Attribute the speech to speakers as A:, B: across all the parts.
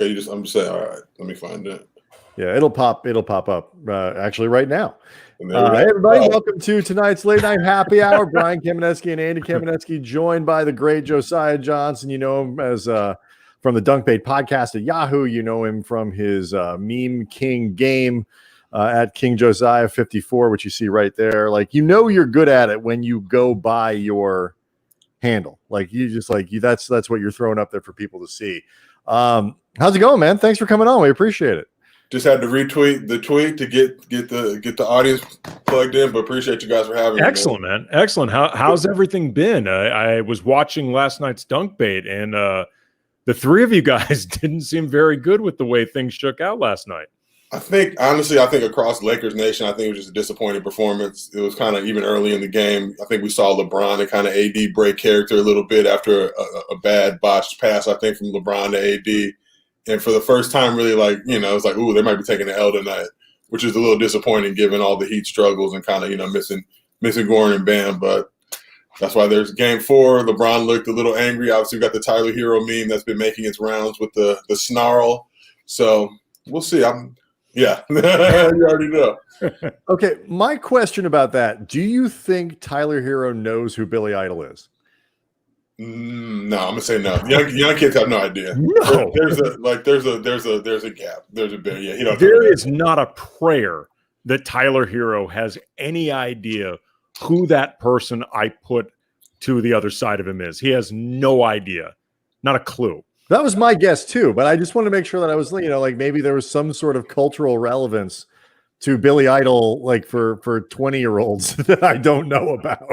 A: Okay, I'm just saying. All right, let me find it.
B: Yeah, it'll pop up actually right now. Hey everybody, welcome to tonight's late night happy hour. Brian Kamenetzky and Andy Kamenetzky, joined by the great Josiah Johnson. You know him as from the Dunk Bait podcast at Yahoo. You know him from his meme king game at King Josiah 54, which you see right there. Like, you know, you're good at it when you go by your handle. Like, you just that's what you're throwing up there for people to see. How's it going, man? Thanks for coming on. We appreciate it.
A: Just had to retweet the tweet to get the audience plugged in, but appreciate you guys for having me.
C: Excellent, man. Excellent. How's everything been? I was watching last night's Dunk Bait, and the three of you guys didn't seem very good with the way things shook out last night.
A: I think across Lakers Nation, I think it was just a disappointing performance. It was kind of even early in the game. I think we saw LeBron and kind of AD break character a little bit after a bad botched pass, I think, from LeBron to AD. And for the first time, really, it's like, ooh, they might be taking an L tonight, which is a little disappointing given all the Heat struggles and kind of, missing Gordon and Bam. But that's why there's game 4. LeBron looked a little angry. Obviously, we got the Tyler Hero meme that's been making its rounds with the snarl. So we'll see. Yeah, you already know.
B: Okay, my question about that: do you think Tyler Hero knows who Billy Idol is?
A: No, I'm gonna say no. Young kids have no idea.
B: No,
A: there's a gap. There's a bit. Yeah,
C: there is not a prayer that Tyler Hero has any idea who that person I put to the other side of him is. He has no idea, not a clue.
B: That was my guess too, but I just wanted to make sure that I was, maybe there was some sort of cultural relevance to Billy Idol, like for 20-year-olds that I don't know about.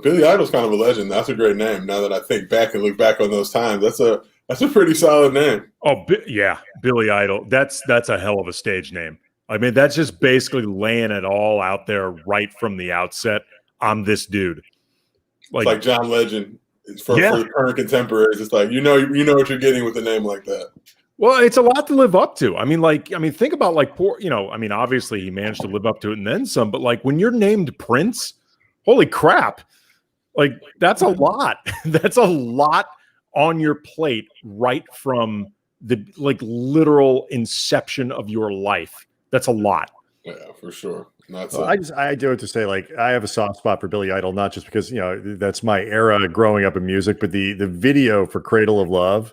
A: Billy Idol's kind of a legend. That's a great name. Now that I think back and look back on those times, that's a pretty solid name.
C: Oh, yeah, Billy Idol. That's a hell of a stage name. I mean, that's just basically laying it all out there right from the outset. I'm this dude.
A: It's like John Legend. For the current contemporaries, it's like you know what you're getting with a name like that.
C: Well, it's a lot to live up to. I mean, think about obviously he managed to live up to it and then some, but like when you're named Prince, holy crap. Like, that's a lot. That's a lot on your plate right from the literal inception of your life. That's a lot.
A: Yeah, for sure.
B: I do it to say, I have a soft spot for Billy Idol, not just because that's my era growing up in music, but the video for Cradle of Love,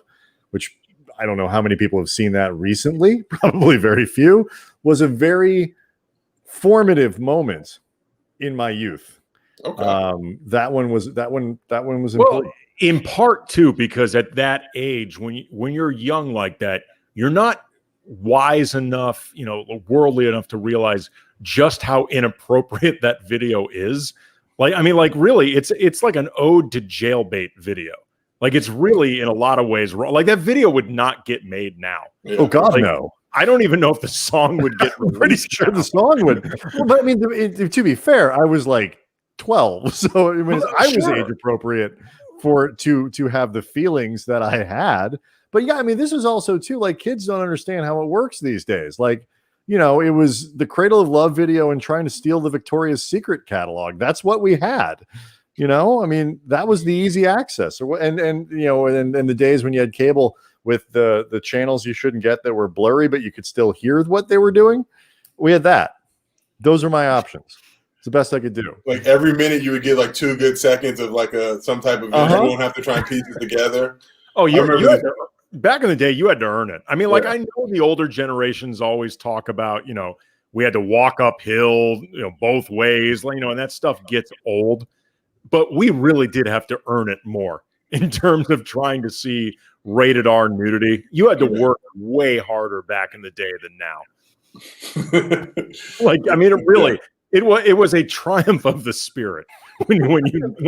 B: which I don't know how many people have seen that recently, probably very few, was a very formative moment in my youth.
A: Okay.
B: That one was important.
C: Well, in part too, because at that age, when you're young like that, you're not wise enough, worldly enough to realize just how inappropriate that video is. Really, it's like an ode to jailbait video. Like, it's really in a lot of ways wrong. Like, that video would not get made now.
B: Yeah. Oh God, no.
C: I don't even know if the song would get
B: pretty sure the song would. Well, but I mean, to be fair, I was like 12, so I was age appropriate to have the feelings that I had. But yeah, I mean, this is also too, like, kids don't understand how it works these days. Like, it was the Cradle of Love video and trying to steal the Victoria's Secret catalog. That's what we had. I mean, that was the easy access. And the days when you had cable with the channels you shouldn't get that were blurry, but you could still hear what they were doing. We had that. Those are my options. It's the best I could do.
A: Like, every minute you would get like 2 good seconds of some type of video. You don't have to try and piece it together.
C: Oh, back in the day, you had to earn it. I mean, I know the older generations always talk about, we had to walk uphill, both ways, and that stuff gets old. But we really did have to earn it more in terms of trying to see rated R nudity. You had to work way harder back in the day than now. It was a triumph of the spirit when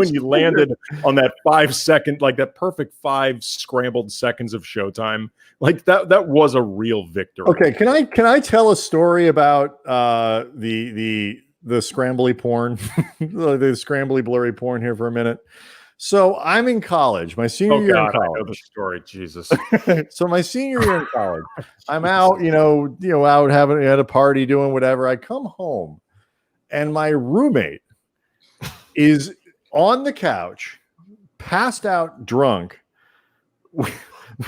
C: you landed on that 5 second, like that perfect 5 scrambled seconds of showtime. Like that was a real victory.
B: Okay, can I tell a story about the scrambly porn, the scrambly blurry porn here for a minute? So I'm in college, my senior year in college.
C: I know the story, Jesus.
B: So my senior year in college, I'm out, out having at a party, doing whatever. I come home, and my roommate is on the couch, passed out, drunk,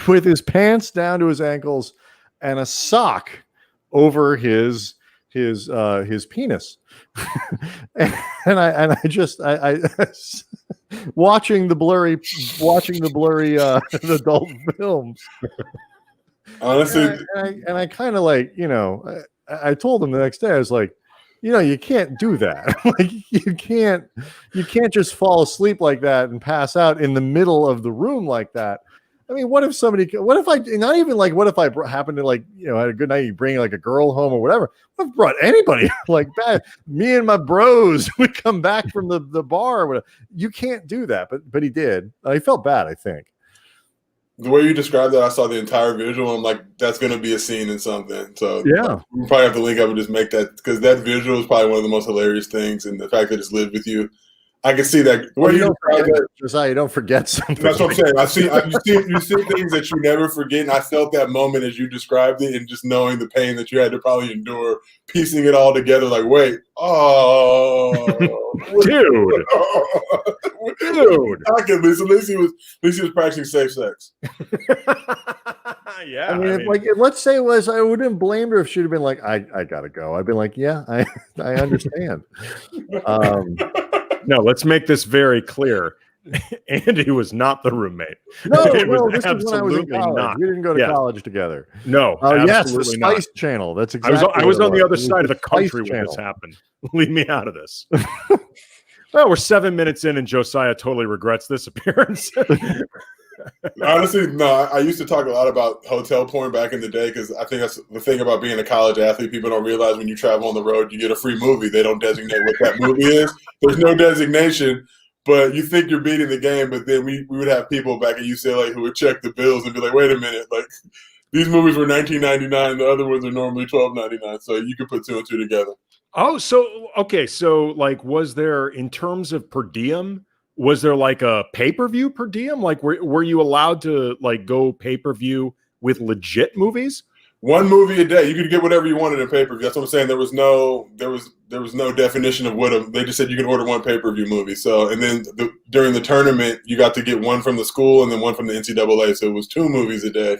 B: with his pants down to his ankles and a sock over his penis. and I just watching the blurry adult films.
A: Honestly,
B: and I kind of like, I told him the next day, I was like, you can't do that. Like you can't just fall asleep like that and pass out in the middle of the room like that. I mean, what if I happened to had a good night, you bring like a girl home or whatever. I've brought anybody like that. Me and my bros, we come back from the bar or whatever. You can't do that. But he did. He felt bad, I think.
A: The way you described that, I saw the entire visual. I'm like, that's going to be a scene in something. So
B: yeah,
A: we probably have to link up and just make that, because that visual is probably one of the most hilarious things. And the fact that it's lived with you, I can see that.
B: Well, you don't forget something.
A: That's what I'm saying. You see things that you never forget. And I felt that moment as you described it, and just knowing the pain that you had to probably endure, piecing it all together. Like, wait,
B: dude.
A: At least he was practicing safe sex.
B: Yeah. I mean, let's say it was, I wouldn't blame her if she'd have been like, I gotta go. I'd been like, yeah, I understand.
C: No, let's make this very clear. Andy was not the roommate.
B: No, this is when I was in college.
C: Not.
B: We didn't go to college together.
C: No,
B: yes, the Spice Channel. That's exactly.
C: I was on the other side of the country when this happened. Leave me out of this. Well, we're 7 minutes in, and Josiah totally regrets this appearance.
A: Honestly, no. I used to talk a lot about hotel porn back in the day, because I think that's the thing about being a college athlete. People don't realize when you travel on the road, you get a free movie. They don't designate what that movie is. There's no designation, but you think you're beating the game. But then we would have people back at UCLA who would check the bills and be like, wait a minute, like these movies were $19.99. The other ones are normally $12.99. So you could put two and two together.
C: Oh, so, okay. So like, was there, in terms of per diem, was there like a pay-per-view per diem? Like, were you allowed to like go pay-per-view with legit movies?
A: One movie a day. You could get whatever you wanted in pay-per-view. That's what I'm saying. There was no definition of they just said you can order one pay-per-view movie. So, and then during the tournament, you got to get one from the school and then one from the NCAA. So it was 2 movies a day.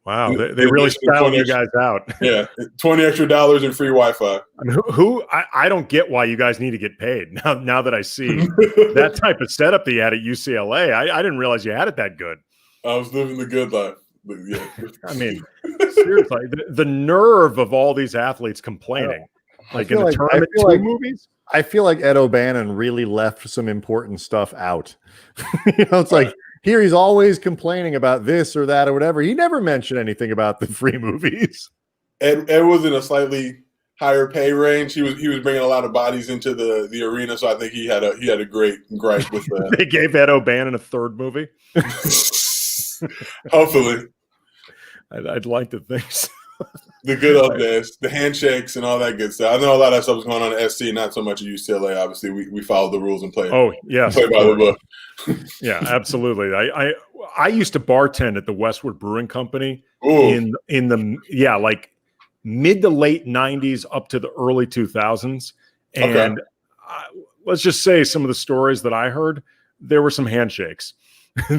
C: Wow, they really styled you guys out.
A: Yeah, $20 extra and free Wi-Fi.
C: I mean, I don't get why you guys need to get paid now that I see that type of setup that you had at UCLA. I didn't realize you had it that good.
A: I was living the good life. But yeah.
C: I mean, seriously, the nerve of all these athletes complaining, like in the tournament movies.
B: I feel like Ed O'Bannon really left some important stuff out. It's like. Here he's always complaining about this or that or whatever. He never mentioned anything about the free movies.
A: Ed was in a slightly higher pay range. He was bringing a lot of bodies into the arena, so I think he had a great gripe with that.
C: They gave Ed O'Bannon a third movie.
A: Hopefully,
C: I'd like to think so.
A: The good old days, the handshakes and all that good stuff. I know a lot of that stuff was going on at SC, not so much at UCLA. Obviously, we followed the rules and played.
C: Oh, yes.
A: Played by the book.
C: Yeah, absolutely. I used to bartend at the Westwood Brewing Company in the like mid to late 90s up to the early 2000s. And let's just say some of the stories that I heard, there were some handshakes.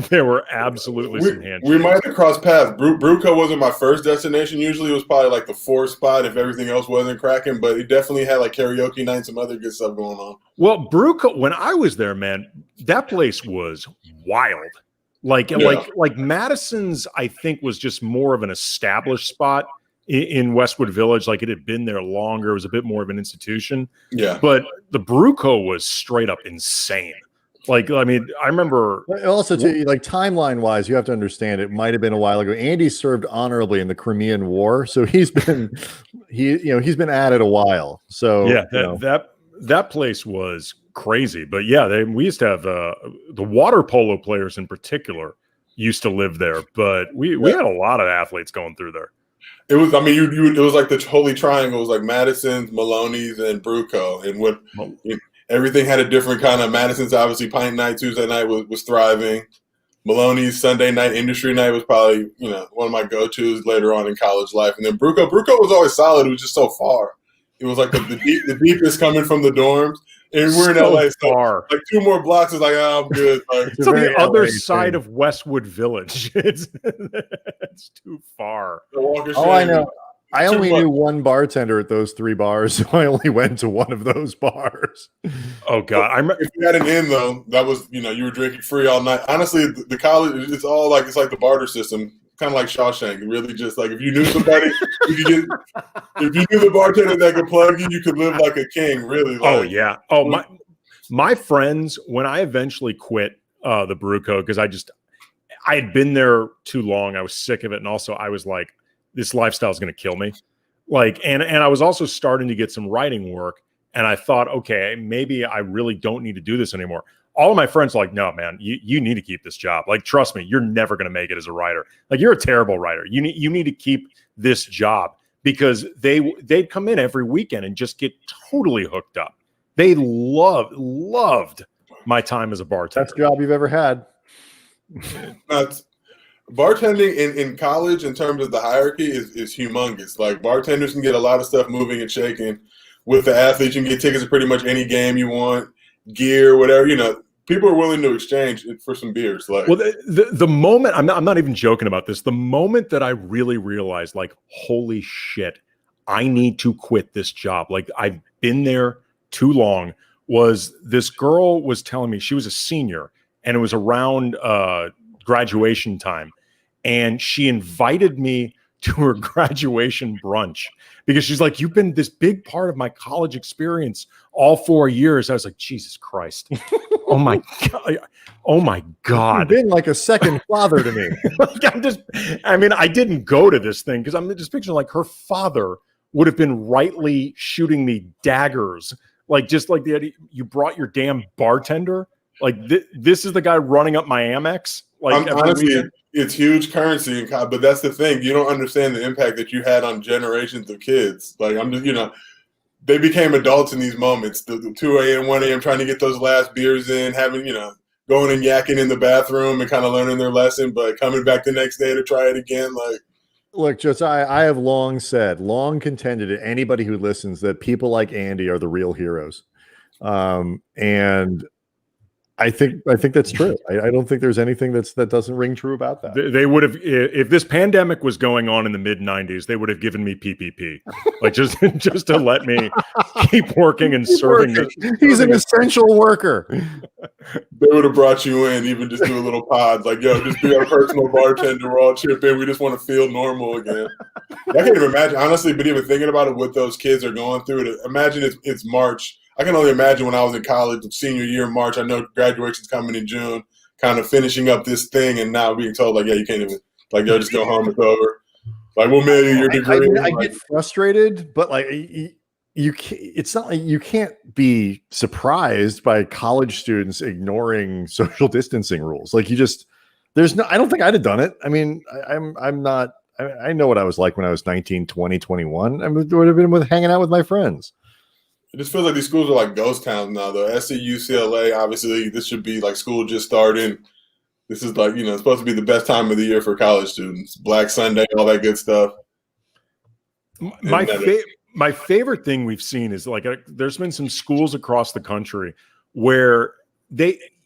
C: There were absolutely some handshakes.
A: We might have crossed paths. Bruco wasn't my first destination. Usually it was probably like the 4th spot if everything else wasn't cracking, but it definitely had like karaoke night and some other good stuff going on.
C: Well, Bruco, when I was there, man, that place was wild. Like Madison's, I think, was just more of an established spot in Westwood Village. Like it had been there longer. It was a bit more of an institution.
A: Yeah.
C: But the Bruco was straight up insane. Like, I mean, I remember
B: also like timeline wise, you have to understand it might have been a while ago. Andy served honorably in the Crimean War, so he's been he's been at it a while. So
C: yeah, that place was crazy. But yeah, we used to have the water polo players in particular used to live there. But we had a lot of athletes going through there.
A: It was, I mean, it was like the holy triangle. It was like Madison's, Maloney's, and Bruco, and everything had a different kind of. Madison's obviously pint night, Tuesday night was thriving. Maloney's Sunday night industry night was probably, one of my go-tos later on in college life. And then Bruco was always solid. It was just so far. It was like the deepest coming from the dorms. And we're in
C: So
A: LA, so
C: far.
A: like 2 more blocks is like, oh, I'm good. Like,
C: It's on the other
B: LA
C: side
B: thing.
C: of Westwood Village. It's too far.
A: the walk of
B: Oh, I
A: shame.
B: know. I
A: Too
B: only
A: much.
B: knew one bartender at those 3 bars, so I only went to one of those bars.
C: Oh God, I'm
A: If you had an in though, that was you were drinking free all night. Honestly, the college it's all like it's like the barter system, kind of like Shawshank. Really, just like if you knew somebody, if you knew the bartender that could plug you, you could live like a king. Really. Like,
C: oh yeah. Oh my friends, when I eventually quit the brew code, because I had been there too long. I was sick of it, and also I was like, this lifestyle is going to kill me. Like, and I was also starting to get some writing work, and I thought, okay, maybe I really don't need to do this anymore. All of my friends are like, no, man, you need to keep this job. Like, trust me, you're never going to make it as a writer. Like, you're a terrible writer. You need to keep this job, because they'd come in every weekend and just get totally hooked up. They loved my time as a bartender.
B: Best job you've ever had.
A: That's bartending in college in terms of the hierarchy is humongous. Like bartenders can get a lot of stuff moving and shaking. With the athletes, you can get tickets to pretty much any game you want, gear, whatever. People are willing to exchange it for some beers. Like,
C: well, the moment I'm not even joking about this. The moment that I really realized, like, holy shit, I need to quit this job. Like, I've been there too long. Was this girl was telling me, she was a senior, and it was around graduation time, and she invited me to her graduation brunch because she's like, you've been this big part of my college experience all 4 years. I was like, Jesus Christ. Oh my God.
B: You've been like a second father to me.
C: I didn't go to this thing because I'm just picturing like her father would have been rightly shooting me daggers. Like, just like the idea, you brought your damn bartender. Like, this is the guy running up my Amex. Like,
A: honestly, it's huge currency, but that's the thing. You don't understand the impact that you had on generations of kids. Like, I'm just, they became adults in these moments. The 2 a.m., 1 a.m. trying to get those last beers in, having, going and yakking in the bathroom and kind of learning their lesson, but coming back the next day to try it again. Like,
B: look, Josiah, I have long contended to anybody who listens that people like Andy are the real heroes. And I think that's true. I don't think there's anything that doesn't ring true about that.
C: They would have, if this pandemic was going on in the mid 90s, they would have given me PPP, like just to let me keep working and serving.
B: He's an essential worker.
A: They would have brought you in, even just do a little pod, like, yo, just be our personal bartender. We're all chip in. We just want to feel normal again. I can't even imagine, honestly, but even thinking about it, what those kids are going through. Imagine it's March. I can only imagine when I was in college, senior year in March. I know graduation's coming in June, kind of finishing up this thing, and now being told, like, yeah, you can't even, like, yo, just go home, it's over. Like, we'll mail you your degree.
B: I get frustrated, but like, you can't, it's not like you can't be surprised by college students ignoring social distancing rules. Like, I don't think I'd have done it. I mean, I'm not, I know what I was like when I was 19, 20, 21. I would have been hanging out with my friends.
A: It just feels like these schools are like ghost towns now, though. SC, UCLA, obviously, this should be like school just starting. This is like, it's supposed to be the best time of the year for college students. Black Sunday, all that good stuff.
C: My favorite thing we've seen is like there's been some schools across the country where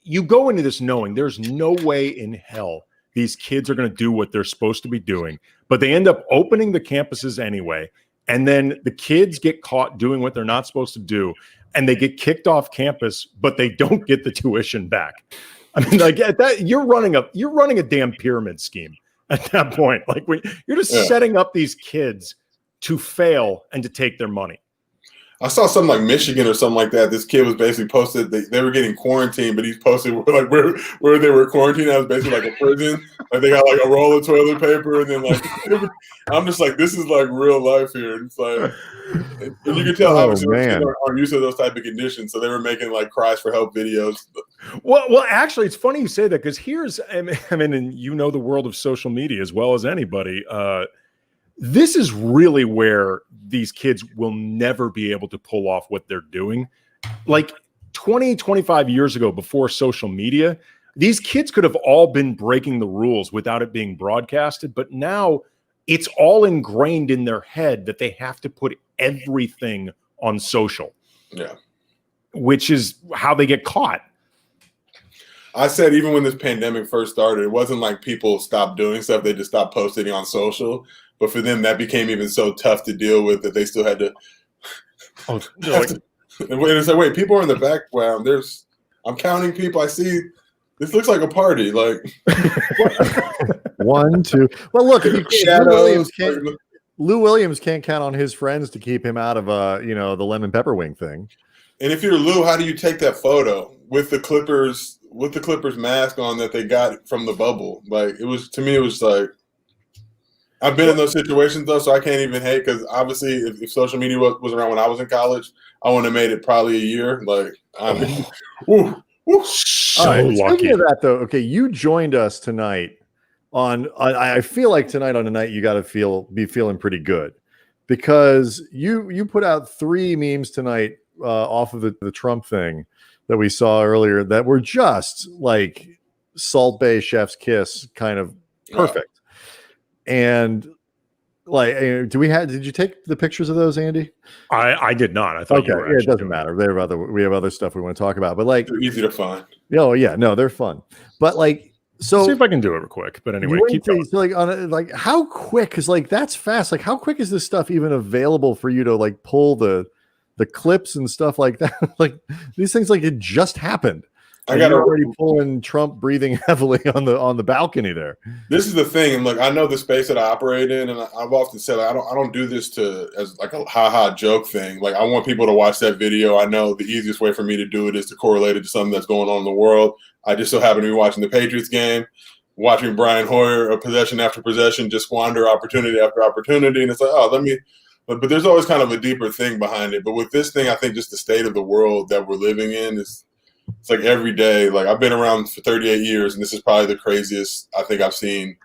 C: you go into this knowing there's no way in hell these kids are going to do what they're supposed to be doing, but they end up opening the campuses anyway. And then the kids get caught doing what they're not supposed to do, and they get kicked off campus, but they don't get the tuition back. I mean, like, at that, you're running a damn pyramid scheme at that point. Like, you're just setting up these kids to fail and to take their money.
A: I saw something like Michigan or something like that. This kid was basically posted. They were getting quarantined, but he's posted like where they were quarantined. That was basically like a prison. Like, they got like a roll of toilet paper, and then like I'm just like, this is like real life here. It's like, and you can tell obviously kids aren't used to those type of conditions, so they were making like cries for help videos.
C: Well, actually, it's funny you say that, because and you know the world of social media as well as anybody. This is really where these kids will never be able to pull off what they're doing. Like 20, 25 years ago, before social media, these kids could have all been breaking the rules without it being broadcasted. But now it's all ingrained in their head that they have to put everything on social.
A: Yeah.
C: which is how they get caught.
A: I said even when this pandemic first started, it wasn't like people stopped doing stuff; they just stopped posting on social. But for them, that became even so tough to deal with that they still had to. And it's like, wait, people are in the background. I'm counting people. I see. This looks like a party. Like
B: 1, 2. Well, look,
A: shadows.
B: Lou Williams can't count on his friends to keep him out of the lemon pepper wing thing.
A: And if you're Lou, how do you take that photo with the Clippers mask on that they got from the bubble? Like it was, to me, it was like, I've been in those situations though, so I can't even hate, because obviously if social media was around when I was in college, I wouldn't have made it probably a year. Like I mean,
C: so
B: lucky.
C: lucky.
B: Speaking of that though, okay, you joined us tonight on I feel like tonight on the night you got to be feeling pretty good, because you put out 3 memes tonight off of the Trump thing that we saw earlier that were just like Salt Bay chef's kiss, kind of perfect. And like, did you take the pictures of those, Andy?
C: I did not. I thought
B: okay,
C: you were
B: it doesn't matter. We have other stuff we want to talk about, but like
A: they're easy to find.
B: Oh yeah, no, they're fun. But like, so
C: see if I can do it real quick. But anyway, keep going.
B: So like how quick is like that's fast? Like how quick is this stuff even available for you to like pull the clips and stuff like that? Like these things, like it just happened.
A: I got
B: already pulling Trump breathing heavily on the balcony there.
A: This is the thing, and look, I know the space that I operate in, and I've often said I don't do this as like a ha joke thing. Like I want people to watch that video. I know the easiest way for me to do it is to correlate it to something that's going on in the world. I just so happen to be watching the Patriots game, watching Brian Hoyer, possession after possession, just squander opportunity after opportunity, and it's like, oh, let me. But there's always kind of a deeper thing behind it. But with this thing, I think just the state of the world that we're living in is. It's like every day. Like I've been around for 38 years, and this is probably the craziest I think I've seen.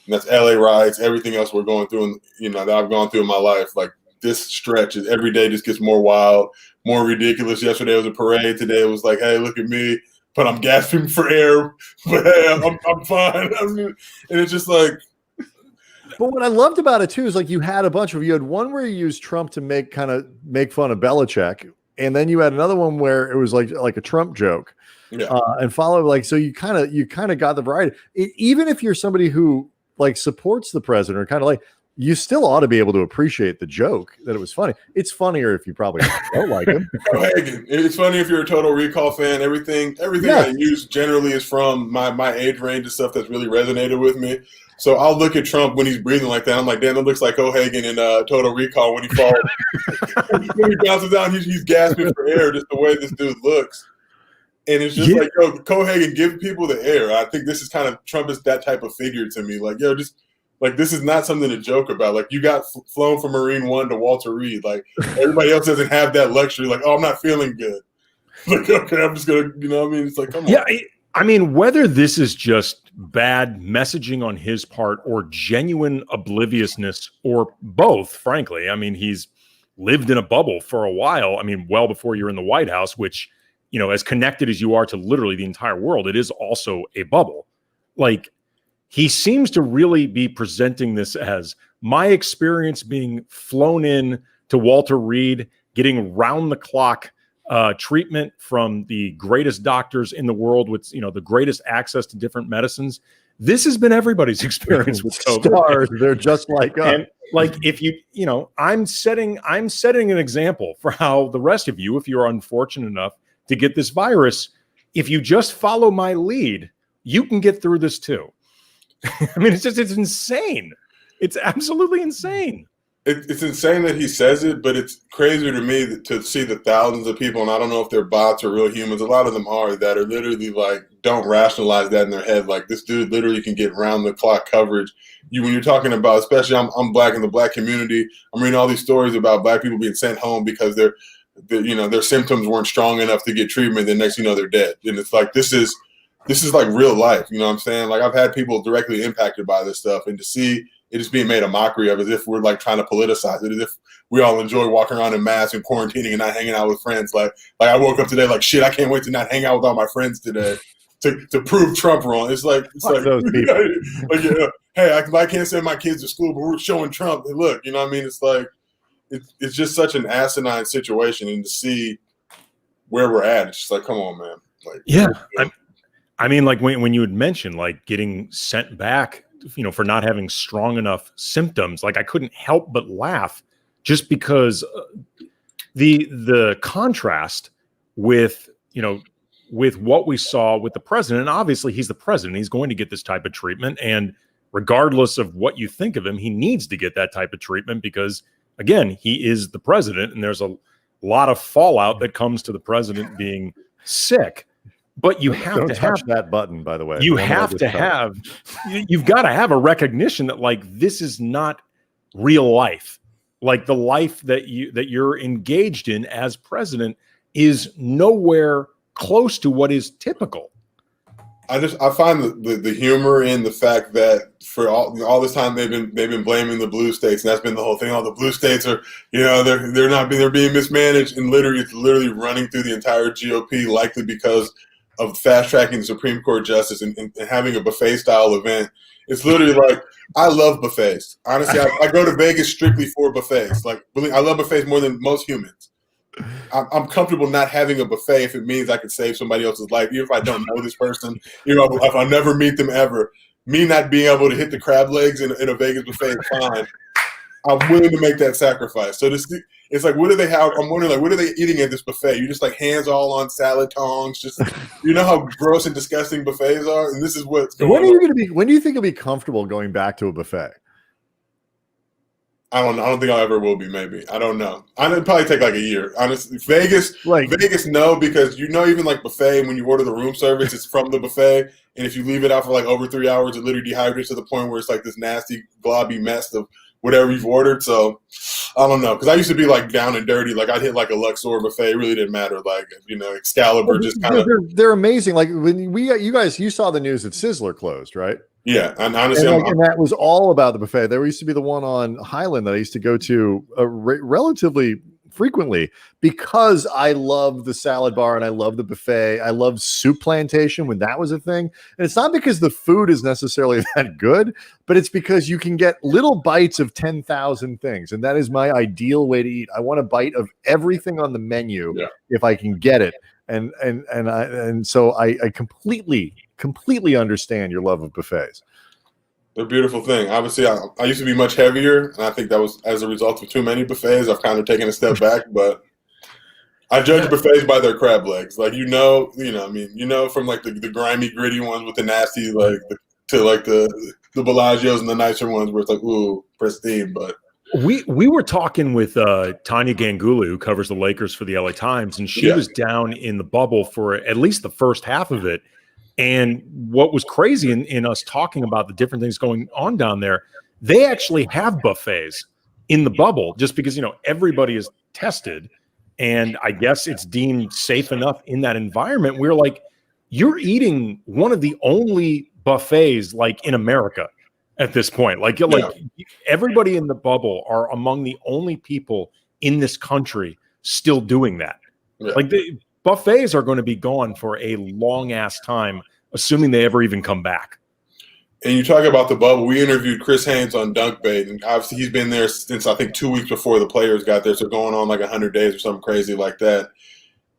A: And that's LA riots, everything else we're going through, and that I've gone through in my life. Like this stretch is every day just gets more wild, more ridiculous. Yesterday was a parade. Today it was like, hey, look at me, but I'm gasping for air. But hey, I'm fine. And it's just like.
B: But what I loved about it too is like you had one where you used Trump to make fun of Belichick. And then you had another one where it was like a Trump joke, and follow like, so you kind of got the variety. Even if you're somebody who like supports the president or kind of like, you still ought to be able to appreciate the joke that it was funny. It's funnier if you probably don't like him.
A: It's funny if you're a Total Recall fan. Everything I use generally is from my age range and stuff that's really resonated with me. So I'll look at Trump when he's breathing like that. I'm like, damn, that looks like Cohagen in Total Recall when he falls. When he bounces down, he's gasping for air, just the way this dude looks. And it's just like, yo, Cohagen, give people the air. I think this is kind of Trump is that type of figure to me. Like, yo, just like this is not something to joke about. Like, you got flown from Marine One to Walter Reed. Like, everybody else doesn't have that luxury. Like, oh, I'm not feeling good. Like, okay, I'm just gonna, what I mean? It's like, come on.
C: Yeah, I mean, whether this is just bad messaging on his part or genuine obliviousness or both, frankly. I mean, he's lived in a bubble for a while. I mean, well before you're in the White House, which, as connected as you are to literally the entire world, it is also a bubble. Like, he seems to really be presenting this as my experience being flown in to Walter Reed, getting round the clock treatment from the greatest doctors in the world with, the greatest access to different medicines. This has been everybody's experience with COVID.
B: Stars, they're just like us.
C: And like, if I'm setting an example for how the rest of you, if you're unfortunate enough to get this virus, if you just follow my lead, you can get through this too. I mean, it's insane. It's absolutely insane.
A: It's insane that he says it, but it's crazier to me to see the thousands of people, and I don't know if they're bots or real humans, a lot of them are, that are literally like, don't rationalize that in their head. Like, this dude literally can get round-the-clock coverage. When you're talking about, especially I'm black in the black community, I'm reading all these stories about black people being sent home because their symptoms weren't strong enough to get treatment, then next they're dead. And it's like, this is like real life, you know what I'm saying? Like, I've had people directly impacted by this stuff, and to see it is being made a mockery of, as if we're like trying to politicize it, as if we all enjoy walking around in masks and quarantining and not hanging out with friends. Like I woke up today like, shit, I can't wait to not hang out with all my friends today to prove Trump wrong. It's like
B: those people.
A: Hey, I can't send my kids to school, but we're showing Trump. Hey, look, you know what I mean? It's like it's just such an asinine situation, and to see where we're at. It's just like, come on, man. Like,
C: yeah. I mean, like when you had mentioned like getting sent back, for not having strong enough symptoms, like I couldn't help but laugh just because the contrast with, with what we saw with the president. And obviously he's the president. He's going to get this type of treatment. And regardless of what you think of him, he needs to get that type of treatment because, again, he is the president. And there's a lot of fallout that comes to the president being sick. But you have to touch
B: that button, by the way.
C: You have to have, you've got to have a recognition that like, this is not real life. Like the life that you're engaged in as president is nowhere close to what is typical.
A: I find the humor in the fact that for all this time they've been blaming the blue states, and that's been the whole thing. All the blue states are, they're being mismanaged, and it's literally running through the entire GOP, likely because of fast tracking the Supreme Court justice and having a buffet style event. It's literally like, I love buffets. Honestly, I go to Vegas strictly for buffets. Like, I love buffets more than most humans. I'm comfortable not having a buffet if it means I can save somebody else's life, even if I don't know this person. If I never meet them ever, me not being able to hit the crab legs in a Vegas buffet is fine. I'm willing to make that sacrifice. So it's like, what do they have? I'm wondering, like, what are they eating at this buffet? You just like hands all on salad tongs. Just how gross and disgusting buffets are, and this is what's going on.
B: When do you think you'll be comfortable going back to a buffet?
A: I don't think I ever will be. Maybe, I don't know. It'd probably take like a year. Honestly, Vegas, no, because even like buffet, when you order the room service, it's from the buffet, and if you leave it out for like over 3 hours, it literally dehydrates to the point where it's like this nasty globby mess of whatever you've ordered. So I don't know, because I used to be like down and dirty. Like I'd hit like a Luxor buffet. It really didn't matter. Like Excalibur, just kind of.
B: They're amazing. Like when you saw the news that Sizzler closed, right?
A: Yeah, and honestly,
B: and that was all about the buffet. There used to be the one on Highland that I used to go to relatively frequently because I love the salad bar and I love the buffet. I love Soup Plantation when that was a thing. And it's not because the food is necessarily that good, but it's because you can get little bites of 10,000 things. And that is my ideal way to eat. I want a bite of everything on the menu if I can get it. And so I completely understand your love of buffets.
A: They're a beautiful thing. Obviously, I used to be much heavier, and I think that was as a result of too many buffets. I've kind of taken a step back, but I judge buffets by their crab legs. Like from like the grimy, gritty ones with the nasty, to the Bellagios and the nicer ones where it's like, ooh, pristine. But
C: we were talking with Tanya Gangula, who covers the Lakers for the LA Times, and she was down in the bubble for at least the first half of it. And what was crazy in us talking about the different things going on down there, they actually have buffets in the bubble just because, everybody is tested. And I guess it's deemed safe enough in that environment. We're like, you're eating one of the only buffets like in America at this point. Like everybody in the bubble are among the only people in this country still doing that. Yeah. Like buffets are going to be gone for a long ass time, assuming they ever even come back.
A: And you talk about the bubble. We interviewed Chris Haynes on Dunkbait, and obviously he's been there since I think 2 weeks before the players got there. So going on like 100 days or something crazy like that.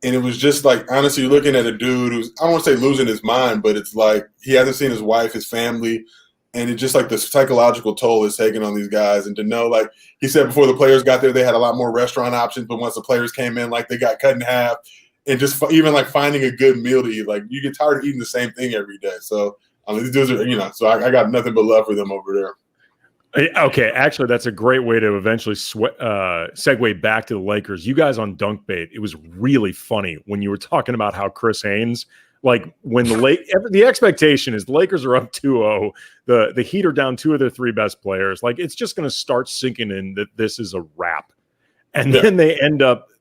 A: And it was just like, honestly, you're looking at a dude who's, I don't want to say losing his mind, but it's like he hasn't seen his wife, his family. And it's just like the psychological toll is taken on these guys. And to know, like he said before the players got there, they had a lot more restaurant options. But once the players came in, like they got cut in half. And just even like finding a good meal to eat, like you get tired of eating the same thing every day. So these dudes are, so I got nothing but love for them over there.
C: Okay, actually, that's a great way to eventually segue back to the Lakers. You guys on Dunkbait, it was really funny when you were talking about how Chris Haynes, like when the expectation is the Lakers are up 2-0, the Heat are down 2 of their 3 best players. Like it's just going to start sinking in that this is a wrap. And then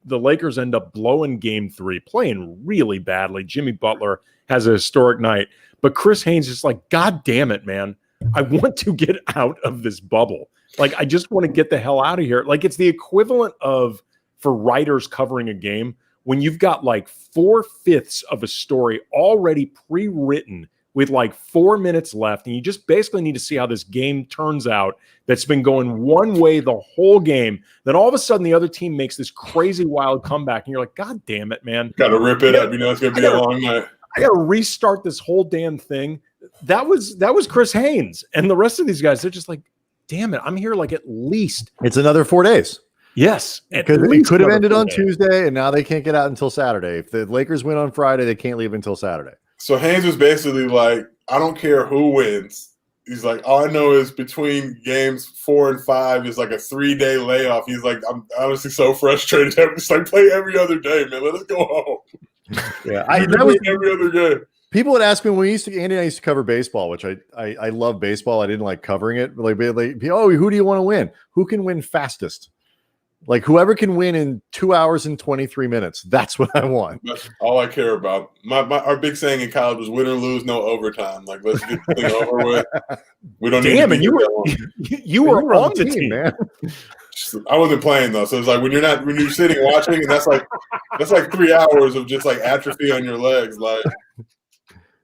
C: the Lakers end up blowing game 3, playing really badly. Jimmy Butler has a historic night, but Chris Haynes is like, God damn it, man. I want to get out of this bubble. Like, I just want to get the hell out of here. Like, it's the equivalent of, for writers covering a game, when you've got like 4/5 of a story already pre-written with like 4 minutes left, and you just basically need to see how this game turns out. That's been going one way the whole game. Then all of a sudden, the other team makes this crazy wild comeback, and you're like, God damn it, man.
A: Got to rip it up. You know, it's going to be a long night.
C: I got to restart this whole damn thing. That was Chris Haynes. And the rest of these guys, they're just like, damn it, I'm here like at least.
B: It's another 4 days.
C: Yes.
B: Because it could have ended on Tuesday, and now they can't get out until Saturday. If the Lakers win on Friday, they can't leave until Saturday.
A: So Haynes was basically like, I don't care who wins. He's like, all I know is between games 4 and 5 is like a 3-day layoff. He's like, I'm honestly so frustrated. I'm just like, play every other day, man. Let us go home.
B: Yeah,
A: that was every other game.
B: People would ask me when Andy and I used to cover baseball, which I love baseball. I didn't like covering it. But oh, who do you want to win? Who can win fastest? Like whoever can win in 2 hours and 23 minutes. That's what I want.
A: That's all I care about. Our big saying in college was win or lose, no overtime. Like, let's get the thing over with. We don't need to be
C: you were on the team, man.
A: I wasn't playing though. So it's like when you're sitting watching, and that's like 3 hours of just like atrophy on your legs. Like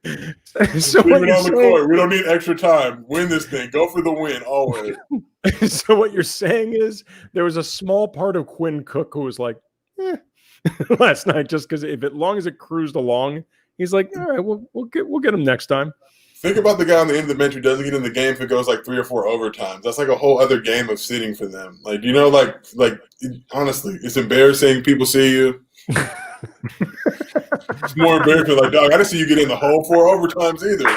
C: so
A: leave it on the court. We don't need extra time. Win this thing. Go for the win always.
C: So what you're saying is there was a small part of Quinn Cook who was like, last night, just because as long as it cruised along, he's like, all right, we'll get him next time.
A: Think about the guy on the end of the bench who doesn't get in the game if it goes like 3 or 4 overtimes. That's like a whole other game of sitting for them. Like, you know, like honestly, it's embarrassing. People see you. It's more embarrassing. Like, dog, I didn't see you get in the whole 4 overtimes either.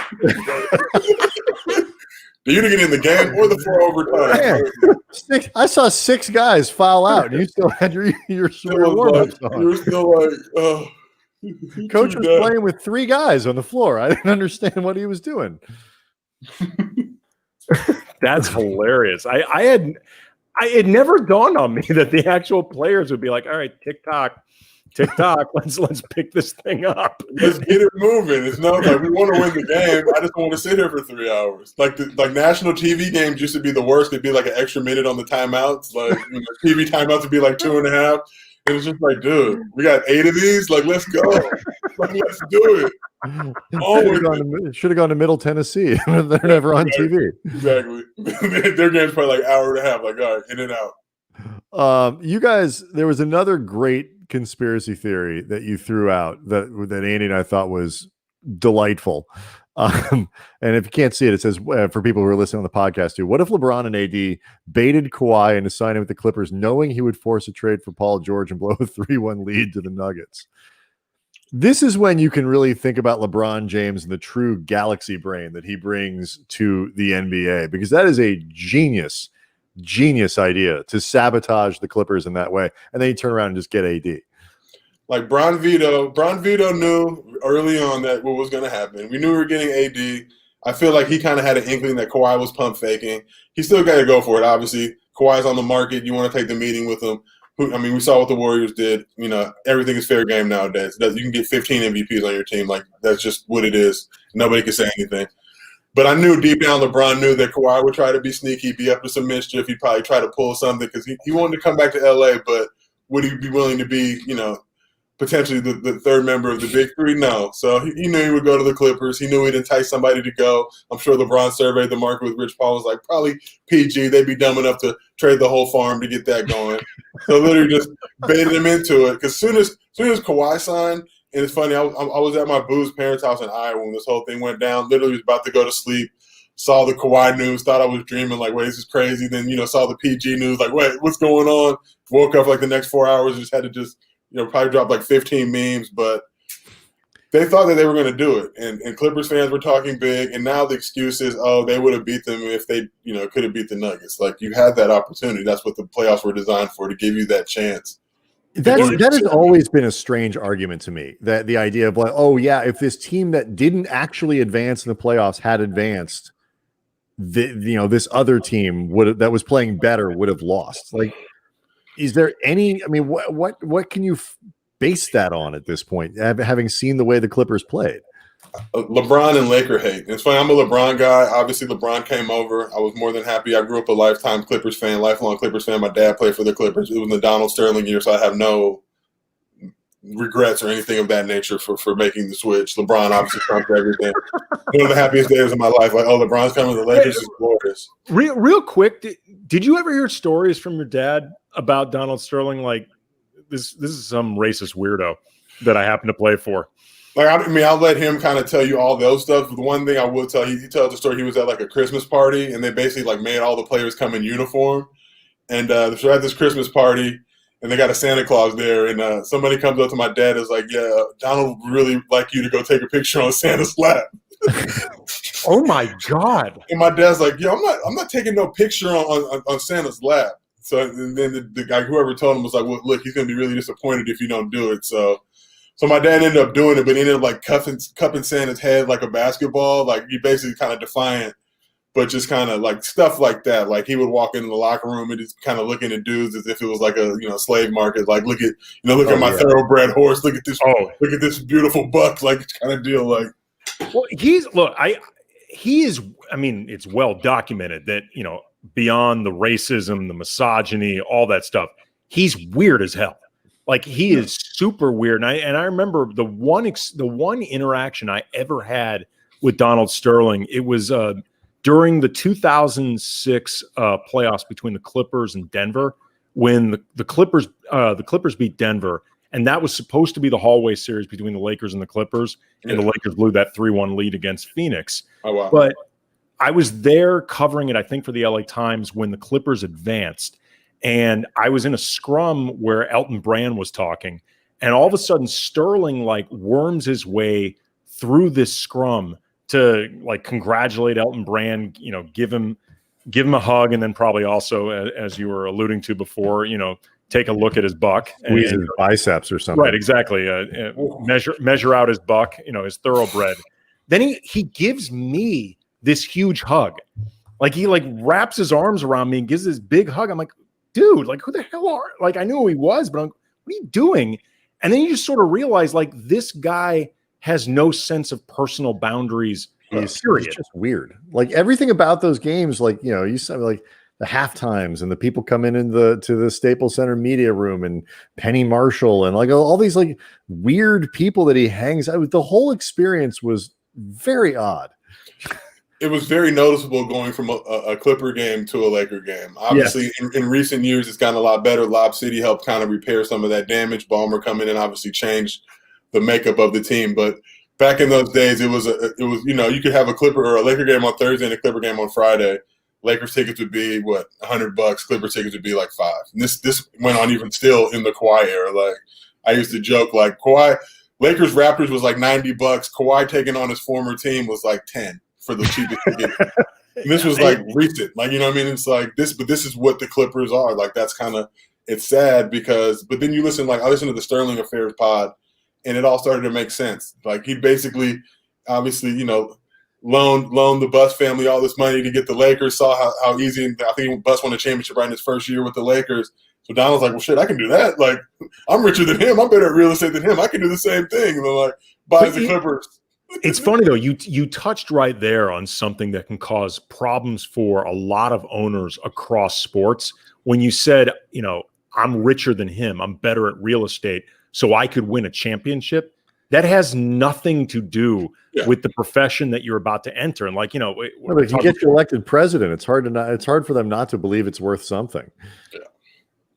A: You didn't get in the game or the 4 overtimes.
B: I saw 6 guys foul out, and you still had your warm-ups on.
A: You were still like, oh.
B: Coach was playing with 3 guys on the floor. I didn't understand what he was doing.
C: That's hilarious. It never dawned on me that the actual players would be like, all right, tick-tock, let's pick this thing up.
A: Let's get it moving. It's not like we want to win the game. I just want to sit here for 3 hours. Like national TV games used to be the worst. It'd be like an extra minute on the timeouts. Like TV timeouts would be like 2.5. It was just like, dude, we got 8 of these. Like, let's go. Like, let's do it.
B: Should have gone to Middle Tennessee. They're never on TV.
A: Exactly. Their game's probably like hour and a half. Like, all right, in and out.
B: You guys, there was another great conspiracy theory that you threw out that Andy and I thought was delightful. And if you can't see it, it says for people who are listening on the podcast too, what if LeBron and AD baited Kawhi into signing with the Clippers, knowing he would force a trade for Paul George and blow a 3-1 lead to the Nuggets? This is when you can really think about LeBron James and the true galaxy brain that he brings to the NBA, because that is a genius idea to sabotage the Clippers in that way. And then you turn around and just get AD.
A: Like Bron Vito knew early on that what was going to happen. We knew we were getting AD. I feel like he kind of had an inkling that Kawhi was pump faking. He still got to go for it. Obviously, Kawhi's on the market. You want to take the meeting with him. We saw what the Warriors did. You know, everything is fair game nowadays. You can get 15 MVPs on your team. Like, that's just what it is. Nobody can say anything. But I knew deep down LeBron knew that Kawhi would try to be sneaky, be up to some mischief. He'd probably try to pull something because he wanted to come back to LA, but would he be willing to be, you know, potentially the third member of the Big Three? No. So he knew he would go to the Clippers. He knew he'd entice somebody to go. I'm sure LeBron surveyed the market with Rich Paul. Was like, probably PG. They'd be dumb enough to trade the whole farm to get that going. So literally just baited him into it. Because soon as Kawhi signed, and it's funny, I was at my boo's parents' house in Iowa when this whole thing went down. Literally was about to go to sleep. Saw the Kawhi news, thought I was dreaming, like, wait, this is crazy. Then, you know, saw the PG news, like, wait, what's going on? Woke up like the next 4 hours, just had to just, you know, probably drop like 15 memes. But they thought that they were going to do it. And Clippers fans were talking big. And now the excuse is, oh, they would have beat them if they, you know, could have beat the Nuggets. Like, you had that opportunity. That's what the playoffs were designed for, to give you that chance.
B: That has always been a strange argument to me, that the idea of like, oh, yeah, if this team that didn't actually advance in the playoffs had advanced, this other team that was playing better would have lost. Like, is there any? I mean, what can you base that on at this point, having seen the way the Clippers played?
A: LeBron and Laker hate. It's funny. I'm a LeBron guy. Obviously, LeBron came over. I was more than happy. I grew up a lifelong Clippers fan. My dad played for the Clippers. It was in the Donald Sterling year, so I have no regrets or anything of that nature for making the switch. LeBron obviously trumped everything. One of the happiest days of my life. Like, oh, LeBron's coming to the Lakers is glorious.
C: Real quick, did you ever hear stories from your dad about Donald Sterling? Like, this is some racist weirdo that I happen to play for.
A: Like, I mean, I'll let him kind of tell you all those stuff. But the one thing I will tell he tells the story. He was at like a Christmas party, and they basically like made all the players come in uniform. And so at this Christmas party, and they got a Santa Claus there, and somebody comes up to my dad and is like, yeah, Donald would really like you to go take a picture on Santa's lap.
C: Oh my God.
A: And my dad's like, yo, I'm not taking no picture on Santa's lap. So and then the guy, whoever told him, was like, well, look, he's going to be really disappointed if you don't do it. So my dad ended up doing it, but he ended up like cupping Santa's head like a basketball. Like, he basically kind of defiant, but just kind of like stuff like that. Like, he would walk into the locker room and just kind of looking at dudes as if it was like a slave market. Like, look at my thoroughbred horse. Look at this beautiful buck. Like, kind of deal. Like,
C: well, I mean, it's well documented that, beyond the racism, the misogyny, all that stuff, he's weird as hell. Like, he is super weird. And I remember the one interaction I ever had with Donald Sterling. It was during the 2006 playoffs between the Clippers and Denver, when the Clippers beat Denver. And that was supposed to be the hallway series between the Lakers and the Clippers. And the Lakers blew that 3-1 lead against Phoenix.
A: Oh, wow.
C: But I was there covering it, I think, for the LA Times when the Clippers advanced. And I was in a scrum where Elton Brand was talking. And all of a sudden, Sterling like worms his way through this scrum to like congratulate Elton Brand, give him a hug. And then probably also, as you were alluding to before, take a look at his buck,
B: squeeze his biceps or something.
C: Right, exactly. Measure out his buck, his thoroughbred. Then he gives me this huge hug. Like, he like wraps his arms around me and gives this big hug. I'm like, dude, like, who the hell are? Like, I knew who he was, but I'm like, what are you doing? And then you just sort of realize, like, this guy has no sense of personal boundaries.
B: He's just weird. Like, everything about those games, like, you said, like, the half times and the people come in to the Staples Center media room and Penny Marshall and like all these like weird people that he hangs out with. The whole experience was very odd.
A: It was very noticeable going from a Clipper game to a Laker game. Obviously, in recent years, it's gotten a lot better. Lob City helped kind of repair some of that damage. Ballmer coming in obviously changed the makeup of the team. But back in those days, it was you could have a Clipper or a Laker game on Thursday and a Clipper game on Friday. Lakers tickets would be $100. Clippers tickets would be like $5. And this went on even still in the Kawhi era. Like, I used to joke, like, Kawhi, Lakers Raptors was like $90. Kawhi taking on his former team was like 10 for the cheapest ticket. And this was like recent. Like, you know what I mean? It's like this, but this is what the Clippers are. Like, that's kind of, it's sad but then you listen, like, I listened to the Sterling Affairs pod, and it all started to make sense. Like, he basically, obviously, loaned the Buss family all this money to get the Lakers, saw how easy, I think Buss won a championship right in his first year with the Lakers. So Donald's like, well, shit, I can do that. Like, I'm richer than him. I'm better at real estate than him. I can do the same thing. And they're like, buys the Clippers.
C: It's funny, though. You touched right there on something that can cause problems for a lot of owners across sports. When you said, I'm richer than him, I'm better at real estate, so I could win a championship. That has nothing to do with the profession that you're about to enter. And like,
B: but if you get elected president, it's hard for them not to believe it's worth something.
A: Yeah.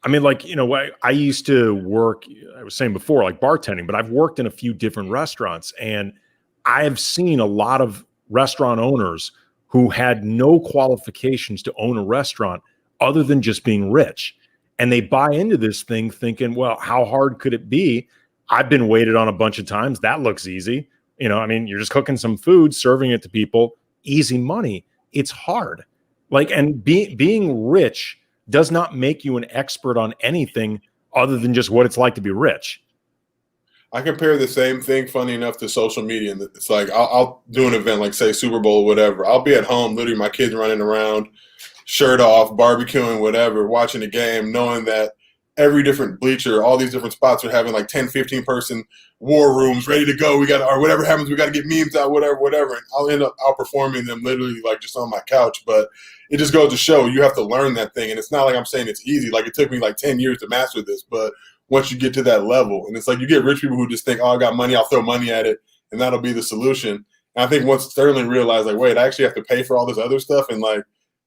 C: I mean, like, I used to work, I was saying before, like bartending, but I've worked in a few different restaurants, and I've seen a lot of restaurant owners who had no qualifications to own a restaurant other than just being rich. And they buy into this thing thinking, well, how hard could it be? I've been waited on a bunch of times. That looks easy. You're just cooking some food, serving it to people, easy money. It's hard. Like, and being rich does not make you an expert on anything other than just what it's like to be rich.
A: I compare the same thing, funny enough, to social media. And it's like, I'll do an event like, say, Super Bowl or whatever. I'll be at home, literally my kids running around, shirt off, barbecuing, whatever, watching the game, knowing that every different bleacher, all these different spots are having like 10, 15 person war rooms ready to go. Or whatever happens, we got to get memes out, whatever. And I'll end up outperforming them literally like just on my couch. But it just goes to show you have to learn that thing. And it's not like I'm saying it's easy. Like, it took me like 10 years to master this. But once you get to that level. And it's like you get rich people who just think, oh, I got money, I'll throw money at it, and that'll be the solution. And I think once Sterling realized, like, wait, I actually have to pay for all this other stuff, and like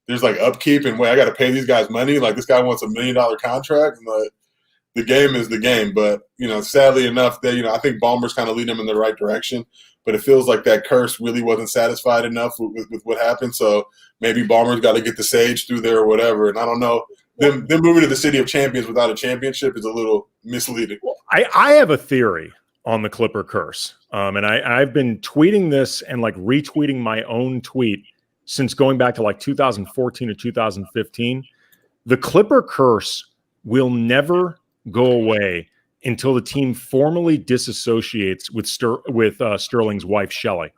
A: there's like upkeep, and wait, I got to pay these guys money. Like this guy wants $1 million contract, and like the game is the game. But sadly enough, that I think Ballmer's kind of leading them in the right direction. But it feels like that curse really wasn't satisfied enough with what happened. So maybe Ballmer's got to get the sage through there or whatever. And I don't know. Them moving to the City of Champions without a championship is a little misleading.
C: I have a theory on the Clipper curse. And I've been tweeting this and like retweeting my own tweet since going back to like 2014 or 2015. The Clipper curse will never go away until the team formally disassociates with Sterling's wife, Shelley,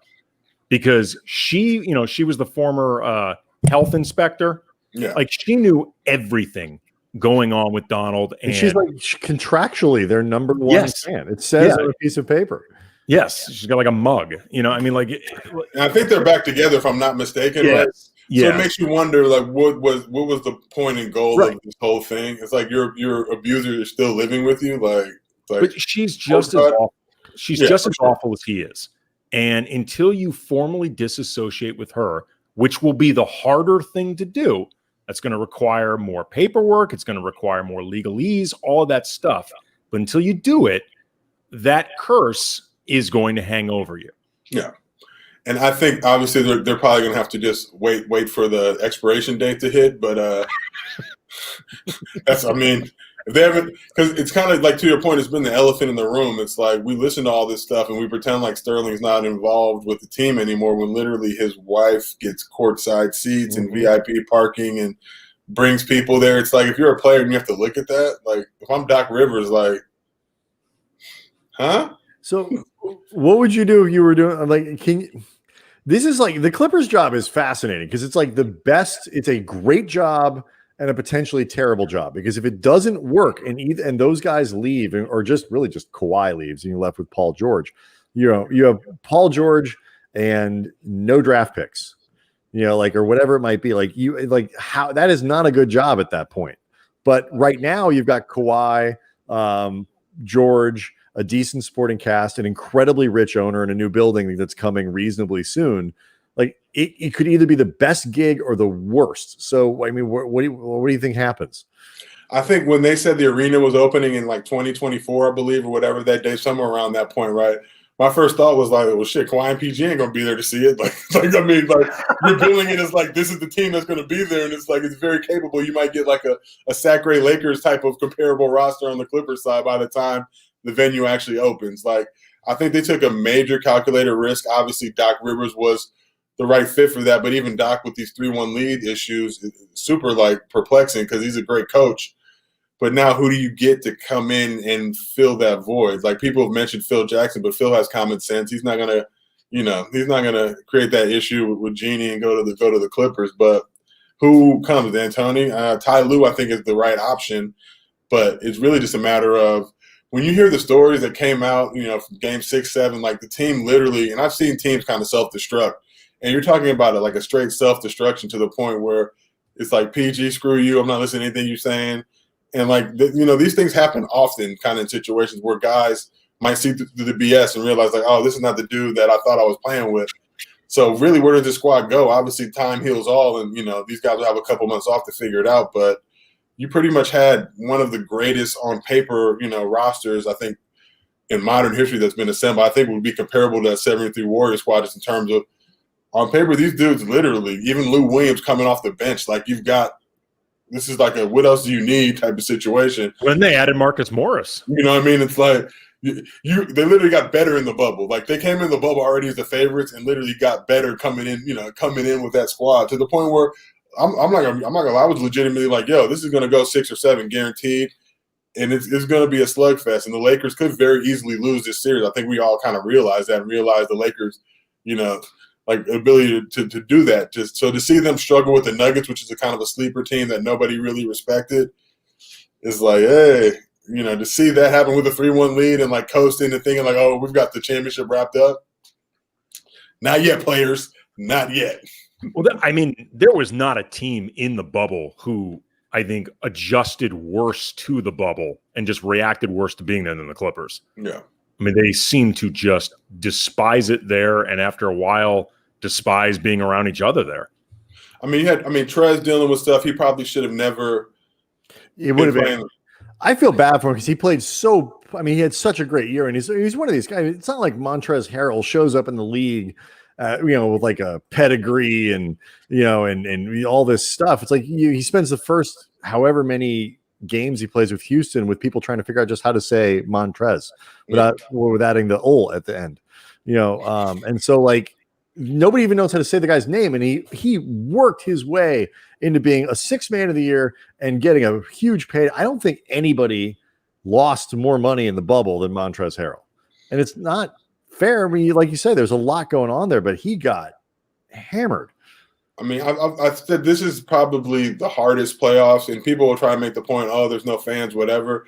C: because she was the former health inspector.
A: Yeah.
C: Like she knew everything going on with Donald.
B: And she's like contractually their number one fan. It says on a piece of paper.
C: Yes. She's got like a mug, and I
A: think they're back together if I'm not mistaken. Yes. Right? Yeah. So it makes you wonder, like, what was the point and goal of this whole thing? It's like your abuser is still living with you,
C: but she's just as awful. She's just as awful as he is. And until you formally disassociate with her, which will be the harder thing to do, that's going to require more paperwork. It's going to require more legalese, all of that stuff. But until you do it, that curse is going to hang over you.
A: Yeah. And I think obviously they're probably going to have to just wait for the expiration date to hit. But if they haven't, because it's kind of like, to your point, it's been the elephant in the room. It's like we listen to all this stuff and we pretend like Sterling's not involved with the team anymore when literally his wife gets courtside seats and VIP parking and brings people there. It's like if you're a player and you have to look at that, like if I'm Doc Rivers, like, huh?
B: So what would you do if you were doing this is like the Clippers job is fascinating because it's like the best. It's a great job and a potentially terrible job, because if it doesn't work and those guys leave, or just Kawhi leaves and you're left with Paul George, you have Paul George and no draft picks, or whatever it might be. How that is not a good job at that point. But right now you've got Kawhi, George, a decent supporting cast, an incredibly rich owner, and a new building that's coming reasonably soon. Like it could either be the best gig or the worst. So, I mean, what do you think happens?
A: I think when they said the arena was opening in like 2024, I believe, or whatever that day, somewhere around that point, right? My first thought was like, well, shit, Kawhi and PG ain't gonna be there to see it. You're billing it as like this is the team that's gonna be there, and it's like it's very capable. You might get like a Sac Ray Lakers type of comparable roster on the Clippers side by the time the venue actually opens. Like, I think they took a major calculated risk. Obviously, Doc Rivers was the right fit for that, but even Doc with these 3-1 lead issues is super perplexing because he's a great coach. But now who do you get to come in and fill that void? Like, people have mentioned Phil Jackson, but Phil has common sense. He's not gonna, he's not gonna create that issue with Jeannie and go to the Clippers. But who comes? D'Antoni? Ty Lue, I think, is the right option. But it's really just a matter of when you hear the stories that came out, from game 6, 7, like the team literally, and I've seen teams kind of self-destruct. And you're talking about it like a straight self-destruction to the point where it's like, PG, screw you. I'm not listening to anything you're saying. And these things happen often kind of in situations where guys might see through the BS and realize like, oh, this is not the dude that I thought I was playing with. So really, where does this squad go? Obviously time heals all, and, these guys will have a couple months off to figure it out. But you pretty much had one of the greatest on paper, rosters, I think, in modern history that's been assembled. I think would be comparable to that 73 Warriors squad just in terms of, on paper, these dudes literally, even Lou Williams coming off the bench, like you've got, this is like a what else do you need type of situation.
C: When they added Marcus Morris.
A: You know what I mean? It's like they literally got better in the bubble. Like they came in the bubble already as the favorites and literally got better coming in with that squad to the point where I'm not gonna lie, I was legitimately like, yo, this is gonna go 6 or 7 guaranteed. And it's going to be a slugfest. And the Lakers could very easily lose this series. I think we all kind of realize that and realize the Lakers, ability to do that. So to see them struggle with the Nuggets, which is a kind of a sleeper team that nobody really respected, is like, hey, to see that happen with a 3-1 lead and like coasting and thinking like, oh, we've got the championship wrapped up. Not yet, players. Not yet.
C: Well, there was not a team in the bubble who I think, adjusted worse to the bubble and just reacted worse to being there than the Clippers.
A: Yeah.
C: I mean, they seem to just despise it there, and after a while, despise being around each other there.
A: I mean, Trez dealing with stuff he probably should have never.
B: It would have been. I feel bad for him because he played so. I mean, he had such a great year, and he's one of these guys. It's not like Montrezl Harrell shows up in the league, with like a pedigree and and all this stuff. It's like he spends the first however many games he plays with Houston with people trying to figure out just how to say Montrez with adding the ol at the end, and so like nobody even knows how to say the guy's name, and he worked his way into being a sixth man of the year and getting a huge pay. I don't think anybody lost more money in the bubble than Montrezl Harrell, and it's not fair. I mean, like you say, there's a lot going on there, but he got hammered.
A: I mean, I've said this is probably the hardest playoffs, and people will try to make the point, oh, there's no fans, whatever.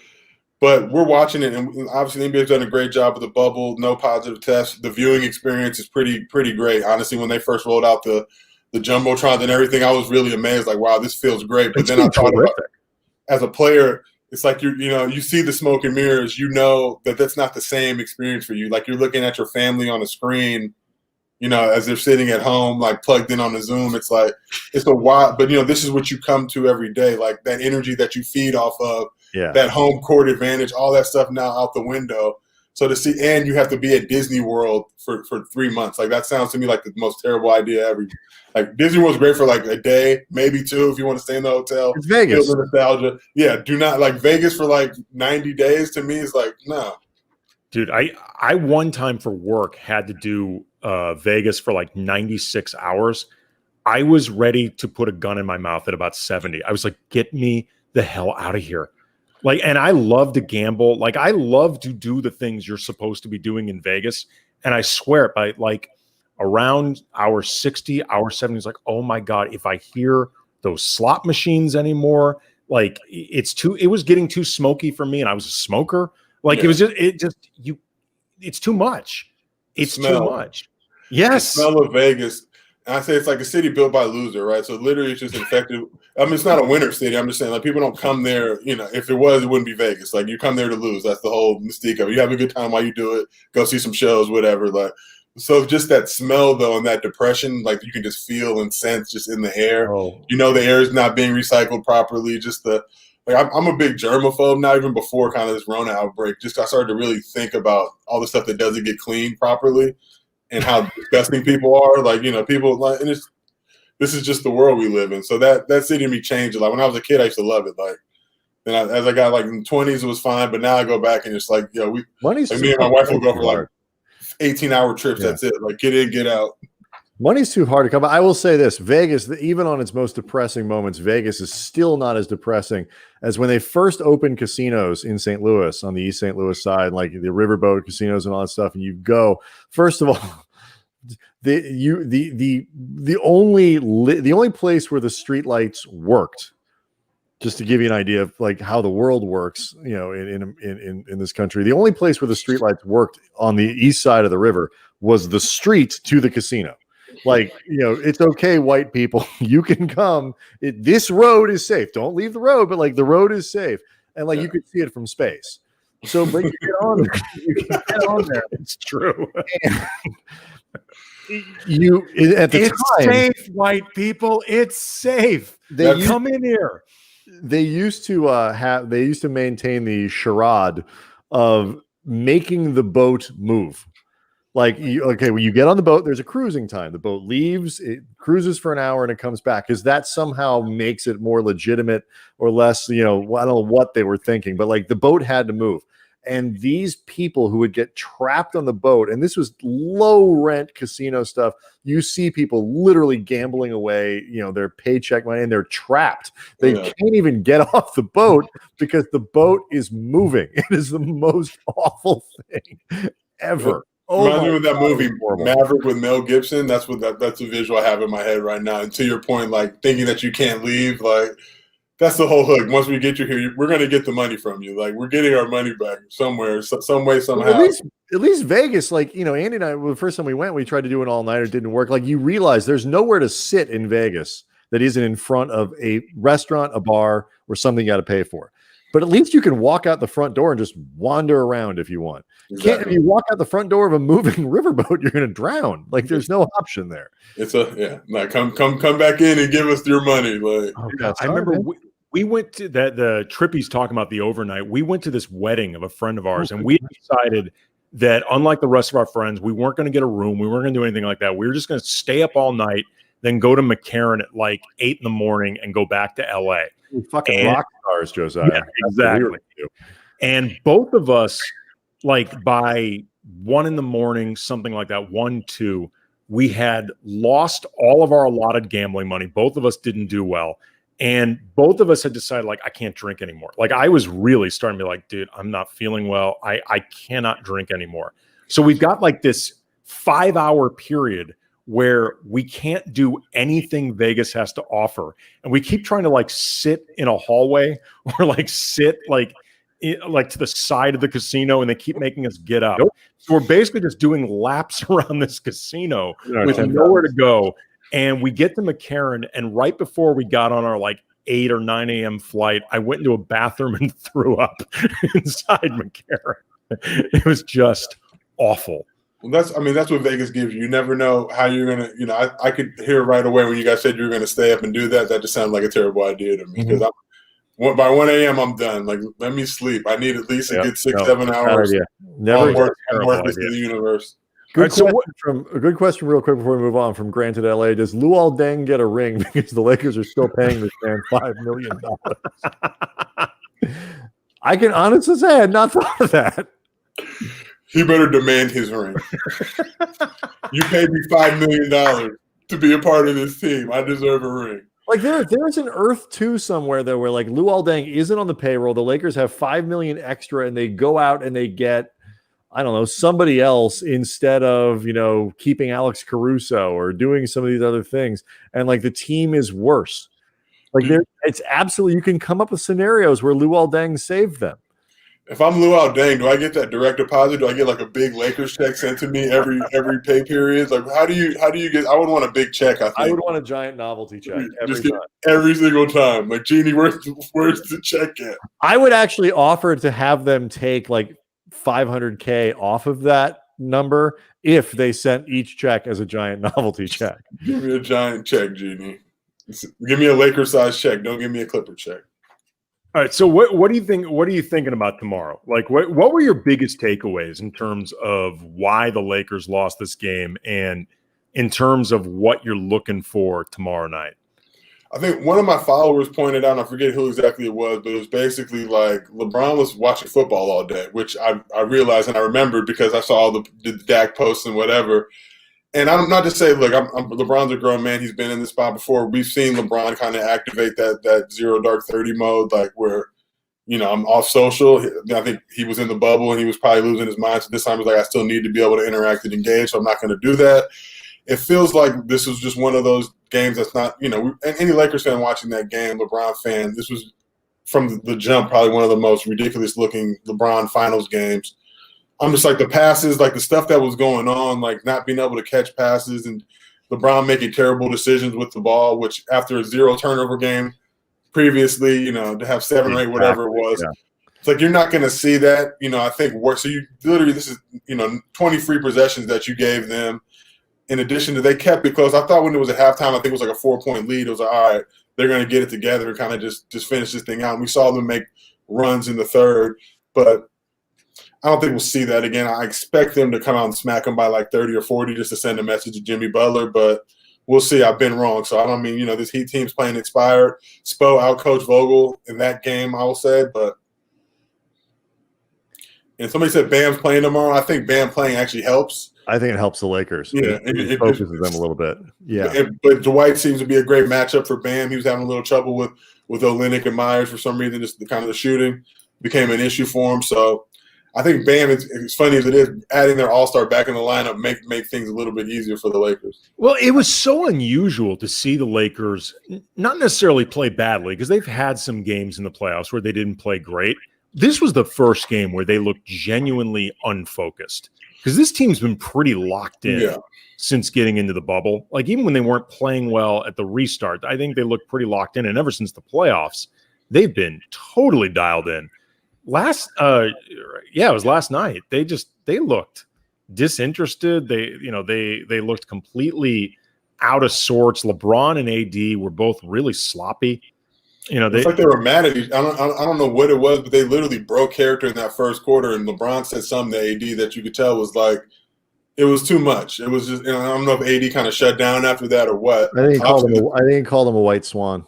A: But we're watching it, and obviously the NBA's done a great job with the bubble, no positive tests. The viewing experience is pretty great. Honestly, when they first rolled out the Jumbotrons and everything, I was really amazed, like, wow, this feels great. But then I thought about it, as a player, it's like you see the smoke and mirrors, that's not the same experience for you. Like you're looking at your family on a screen, as they're sitting at home, like plugged in on the Zoom. It's like, it's a wild, but this is what you come to every day. Like that energy that you feed off of, that home court advantage, all that stuff now out the window. So to see, and you have to be at Disney World for 3 months. Like that sounds to me like the most terrible idea ever. Like Disney World's great for like a day, maybe 2 if you want to stay in the hotel.
B: It's Vegas.
A: Feel the nostalgia. Yeah, do not like Vegas for like 90 days to me is like, no.
C: Dude, I one time for work had to do Vegas for like 96 hours. I was ready to put a gun in my mouth at about 70. I was like, get me the hell out of here. Like, and I love to gamble. Like, I love to do the things you're supposed to be doing in Vegas. And I swear, by like around hour 60, hour 70, it's like, oh my God, if I hear those slot machines anymore, like it was getting too smoky for me. And I was a smoker. Like it's too much. It's too much. Yes.
A: The smell of Vegas. And I say it's like a city built by loser, right? So literally it's just infected. I mean, it's not a winter city. I'm just saying, like, people don't come there, if it was, it wouldn't be Vegas. Like, you come there to lose. That's the whole mystique of it. You have a good time while you do it. Go see some shows, whatever. Like, so just that smell, though, and that depression, like, you can just feel and sense just in the air.
B: Oh.
A: The air is not being recycled properly. Just I'm a big germaphobe now, even before kind of this Rona outbreak. Just I started to really think about all the stuff that doesn't get cleaned properly. And how disgusting people are, like people like, and this is just the world we live in. So that city to me changed. Like when I was a kid, I used to love it. Like then as I got like in the 20s, it was fine. But now I go back and it's like, me and my wife will go for like 18-hour trips. Yeah. That's it. Like get in, get out.
B: Money's too hard to come by. I will say this: Vegas, even on its most depressing moments, Vegas is still not as depressing as when they first opened casinos in St. Louis on the East St. Louis side, like the riverboat casinos and all that stuff. And you go, first of all, the only place where the streetlights worked, just to give you an idea of like how the world works, in this country, the only place where the streetlights worked on the east side of the river was the street to the casino. Like, it's okay, white people, you can come. This road is safe. Don't leave the road, but like the road is safe. And like you could see it from space. So, but you get on there. You can get on there.
C: It's true.
B: It's
C: safe, white people. It's safe. Come in here.
B: They used to maintain the charade of making the boat move. Like, when you get on the boat, there's a cruising time. The boat leaves, it cruises for an hour, and it comes back. Because that somehow makes it more legitimate or less, I don't know what they were thinking. But, like, the boat had to move. And these people who would get trapped on the boat, and this was low-rent casino stuff, you see people literally gambling away, their paycheck money, and they're trapped. They can't even get off the boat because the boat is moving. It is the most awful thing ever.
A: Reminds me of that movie Maverick with Mel Gibson. That's the visual I have in my head right now. And to your point, like thinking that you can't leave, like that's the whole hook. Once we get you here, we're going to get the money from you. Like we're getting our money back somewhere, some way, somehow.
B: At least Vegas, like Andy and I, the first time we went, we tried to do an all-nighter, didn't work. Like you realize there's nowhere to sit in Vegas that isn't in front of a restaurant, a bar, or something you got to pay for. But at least you can walk out the front door and just wander around if you want. If you walk out the front door of a moving riverboat, you're going to drown. Like there's no option there.
A: It's like come back in and give us your money. Like
C: I remember we went to the Trippies talking about the overnight. We went to this wedding of a friend of ours, and we decided that unlike the rest of our friends, we weren't going to get a room. We weren't going to do anything like that. We were just going to stay up all night, then go to McCarran at like 8 in.the morning and go back to LA.
B: Fucking rock stars, Josiah.
C: Yeah, exactly. And both of us, like by 1 a.m, something like that, 1, 2, we had lost all of our allotted gambling money. Both of us didn't do well. And both of us had decided, like, I can't drink anymore. Like, I was really starting to be like, dude, I'm not feeling well. I cannot drink anymore. So we've got like this 5-hour period where we can't do anything Vegas has to offer. And we keep trying to like sit in a hallway or like sit like to the side of the casino, and they keep making us get up. So we're basically just doing laps around this casino with nowhere to go. And we get to McCarran, and right before we got on our like 8 or 9 a.m. flight, I went into a bathroom and threw up inside McCarran. It was just awful.
A: Well, that's what Vegas gives you. You never know how you're gonna. I could hear right away when you guys said you were gonna stay up and do that. That just sounded like a terrible idea to me because by 1 a.m. I'm done. Like, let me sleep. I need at least a good 6-7 hours.
B: Never
A: worthless to the universe.
B: Good question real quick before we move on from Granted LA. Does Luol Deng get a ring because the Lakers are still paying this man $5 million? I can honestly say I had not thought of that.
A: He better demand his ring. You paid me $5 million to be a part of this team. I deserve a ring.
B: Like there's an Earth 2 somewhere though where like Luol Deng isn't on the payroll. The Lakers have $5 million extra, and they go out and they get, I don't know, somebody else instead of, keeping Alex Caruso or doing some of these other things. And like the team is worse. Like it's absolutely, you can come up with scenarios where Luol Deng saved them.
A: If I'm Luol Deng, do I get that direct deposit? Do I get like a big Lakers check sent to me every pay period? Like how do you get? I would want a big check. I think
B: I would want a giant novelty check
A: every single time. Like, Jeannie, where's the check at?
B: I would actually offer to have them take like $500K off of that number if they sent each check as a giant novelty check.
A: Give me a giant check, Jeannie. Give me a Lakers-sized check. Don't give me a Clipper check.
C: All right. So what do you think? What are you thinking about tomorrow? Like, what were your biggest takeaways in terms of why the Lakers lost this game, and in terms of what you're looking for tomorrow night?
A: I think one of my followers pointed out, and I forget who exactly it was, but it was basically like LeBron was watching football all day, which I realized and I remembered because I saw all the Dak posts and whatever. And I'm not to say, look, LeBron's a grown man. He's been in this spot before. We've seen LeBron kind of activate that 0 dark 30 mode, like where, I'm off social. I think he was in the bubble and he was probably losing his mind. So this time he's like, I still need to be able to interact and engage, so I'm not going to do that. It feels like this was just one of those games that's not, any Lakers fan watching that game, LeBron fan, this was from the jump probably one of the most ridiculous looking LeBron finals games. I'm just like the passes, like the stuff that was going on, like not being able to catch passes and LeBron making terrible decisions with the ball, which after a 0 turnover game previously, to have 7 or 8, whatever it was. Yeah. It's like you're not going to see that, I think worse. So you literally, this is, 20 free possessions that you gave them. In addition to, they kept it close. I thought when it was at halftime, I think it was like a 4-point lead. It was like, all right, they're going to get it together and kind of just finish this thing out. And we saw them make runs in the third, but I don't think we'll see that again. I expect them to come out and smack them by like 30 or 40 just to send a message to Jimmy Butler, but we'll see. I've been wrong. So I don't mean, this Heat team's playing inspired. Spo outcoached Vogel in that game, I will say, and somebody said Bam's playing tomorrow. I think Bam playing actually helps.
B: I think it helps the Lakers.
A: Yeah,
B: it focuses them a little bit. Yeah,
A: but Dwight seems to be a great matchup for Bam. He was having a little trouble with Olynyk and Myers for some reason. Just the shooting became an issue for him. So I think Bam, as funny as it is, adding their all-star back in the lineup make things a little bit easier for the Lakers.
C: Well, it was so unusual to see the Lakers not necessarily play badly because they've had some games in the playoffs where they didn't play great, this was the first game where they looked genuinely unfocused, because this team's been pretty locked in since getting into the bubble. Like, even when they weren't playing well at the restart, I think they looked pretty locked in. And ever since the playoffs, they've been totally dialed in. It was last night. They looked disinterested. They looked completely out of sorts. LeBron and AD were both really sloppy.
A: It's like they were mad at each. I don't know what it was, but they literally broke character in that first quarter. And LeBron said something to AD that you could tell was like, it was too much. It was just, I don't know if AD kind of shut down after that or what.
B: I think he called him a white swan.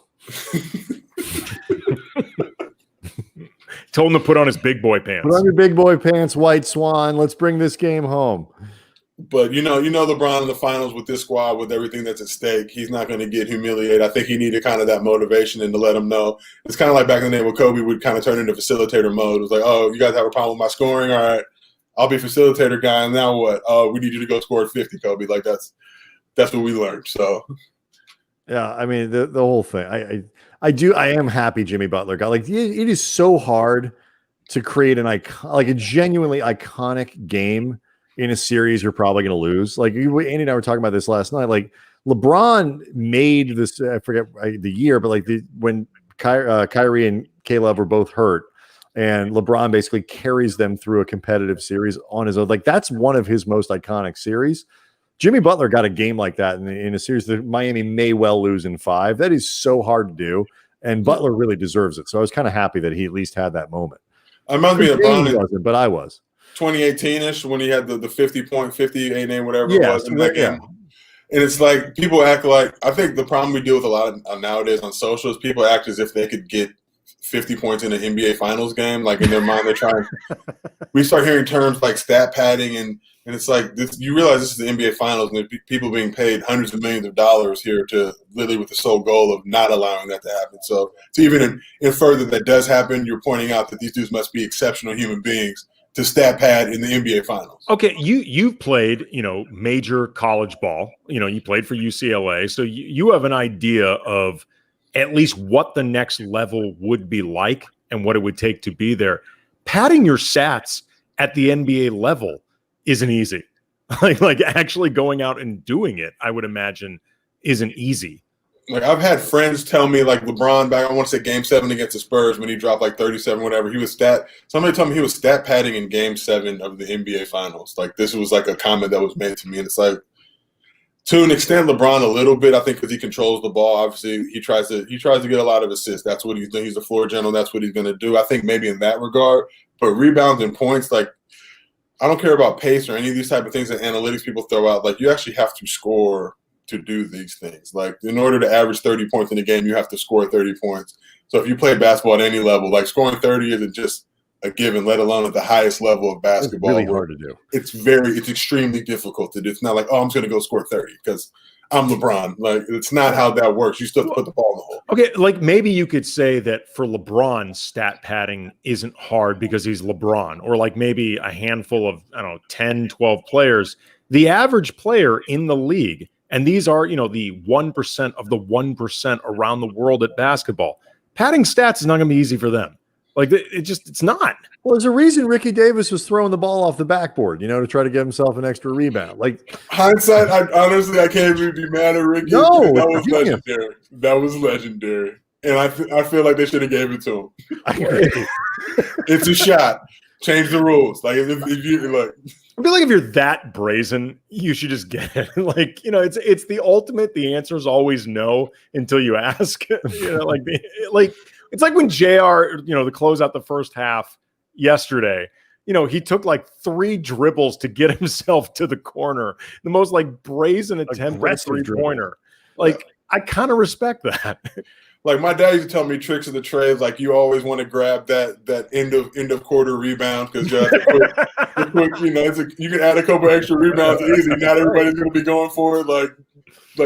C: Told him to put on his big boy pants.
B: Put on your big boy pants, white swan. Let's bring this game home.
A: But LeBron in the finals with this squad, with everything that's at stake, he's not going to get humiliated. I think he needed kind of that motivation and to let him know. It's kind of like back in the day when Kobe would kind of turn into facilitator mode. It was like, oh, you guys have a problem with my scoring? All right, I'll be facilitator guy. And now what? Oh, we need you to go score 50, Kobe. Like, that's what we learned. So,
B: yeah, I mean, the whole thing. I am happy Jimmy Butler got, like, it is so hard to create a genuinely iconic game in a series you're probably going to lose. Like, Andy and I were talking about this last night. Like, LeBron made this, I forget the year, but like when Kyrie and Caleb were both hurt, and LeBron basically carries them through a competitive series on his own. Like, that's one of his most iconic series. Jimmy Butler got a game like that in a series that Miami may well lose in 5. That is so hard to do, and Butler really deserves it. So I was kind of happy that he at least had that moment.
A: It reminds me of LeBron,
B: wasn't, but I was
A: 2018-ish when he had the 50-point, 58 name, whatever it was in that game. And it's like, people act like, I think the problem we deal with a lot of nowadays on social is people act as if they could get 50 points in an NBA Finals game. Like, in their mind, they're trying. We start hearing terms like stat padding, and it's like this, you realize this is the NBA Finals, and people being paid hundreds of millions of dollars here to literally with the sole goal of not allowing that to happen. So to even infer that that does happen, you're pointing out that these dudes must be exceptional human beings to stat pad in the NBA Finals.
C: Okay, you've played, major college ball. You played for UCLA, so you have an idea of at least what the next level would be like and what it would take to be there. Padding your stats at the NBA level isn't easy. Like actually going out and doing it, I would imagine, isn't easy.
A: Like, I've had friends tell me, like, LeBron back, I want to say Game 7 against the Spurs when he dropped like 37, whatever. Somebody told me he was stat padding in Game 7 of the NBA Finals. Like, this was like a comment that was made to me, and it's like, to an extent, LeBron a little bit, I think, because he controls the ball. Obviously, he tries to get a lot of assists. That's what he's doing. He's a floor general. That's what he's going to do. I think maybe in that regard, but rebounds and points, like, I don't care about pace or any of these type of things that analytics people throw out. Like, you actually have to score to do these things. Like, in order to average 30 points in a game, you have to score 30 points. So if you play basketball at any level, like, scoring 30 isn't just a given, let alone at the highest level of basketball.
B: It's really hard to do.
A: It's extremely difficult to do. It's not like, oh, I'm just going to go score 30 because I'm LeBron. Like, it's not how that works. You still have to put the ball in the hole.
C: Okay, like, maybe you could say that for LeBron, stat padding isn't hard because he's LeBron, or like maybe a handful of, 10, 12 players. The average player in the league, and these are, the 1% of the 1% around the world at basketball, padding stats is not going to be easy for them. Like, it's not.
B: Well, there's a reason Ricky Davis was throwing the ball off the backboard, to try to give himself an extra rebound. Like,
A: hindsight, I can't even be mad at Ricky.
B: No,
A: that was legendary. That was legendary. And I feel like they should have gave it to him.
B: I agree.
A: It's a shot. Change the rules. Like, if you look.
C: I feel like if you're that brazen, you should just get it. Like, it's the ultimate. The answer is always no until you ask. It's like when JR, to close out the first half yesterday, he took like 3 dribbles to get himself to the corner. The most like brazen attempt at a 3-pointer. Like, I kind of respect that.
A: Like, my dad used to tell me tricks of the trade. Like, you always want to grab that end of quarter rebound because you can add a couple extra rebounds easy. Not everybody's going to be going for it. Like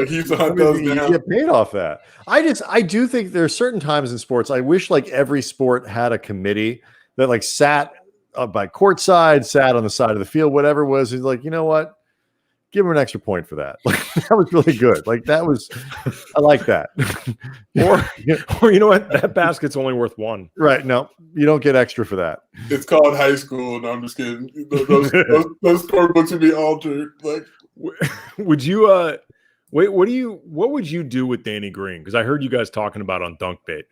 A: he's the hunt those down.
B: You get paid off that. I do think there are certain times in sports. I wish like every sport had a committee that like sat by courtside, sat on the side of the field, whatever it was. He's like, you know what? give him an extra point for that. Like, that was really good. Like, I like that.
C: Or you know what? That basket's only worth 1.
B: Right. No, you don't get extra for that.
A: It's called high school. No, I'm just kidding. Those scorebooks would be altered. Like,
C: would you wait, what would you do with Danny Green? Because I heard you guys talking about on Dunk Bait.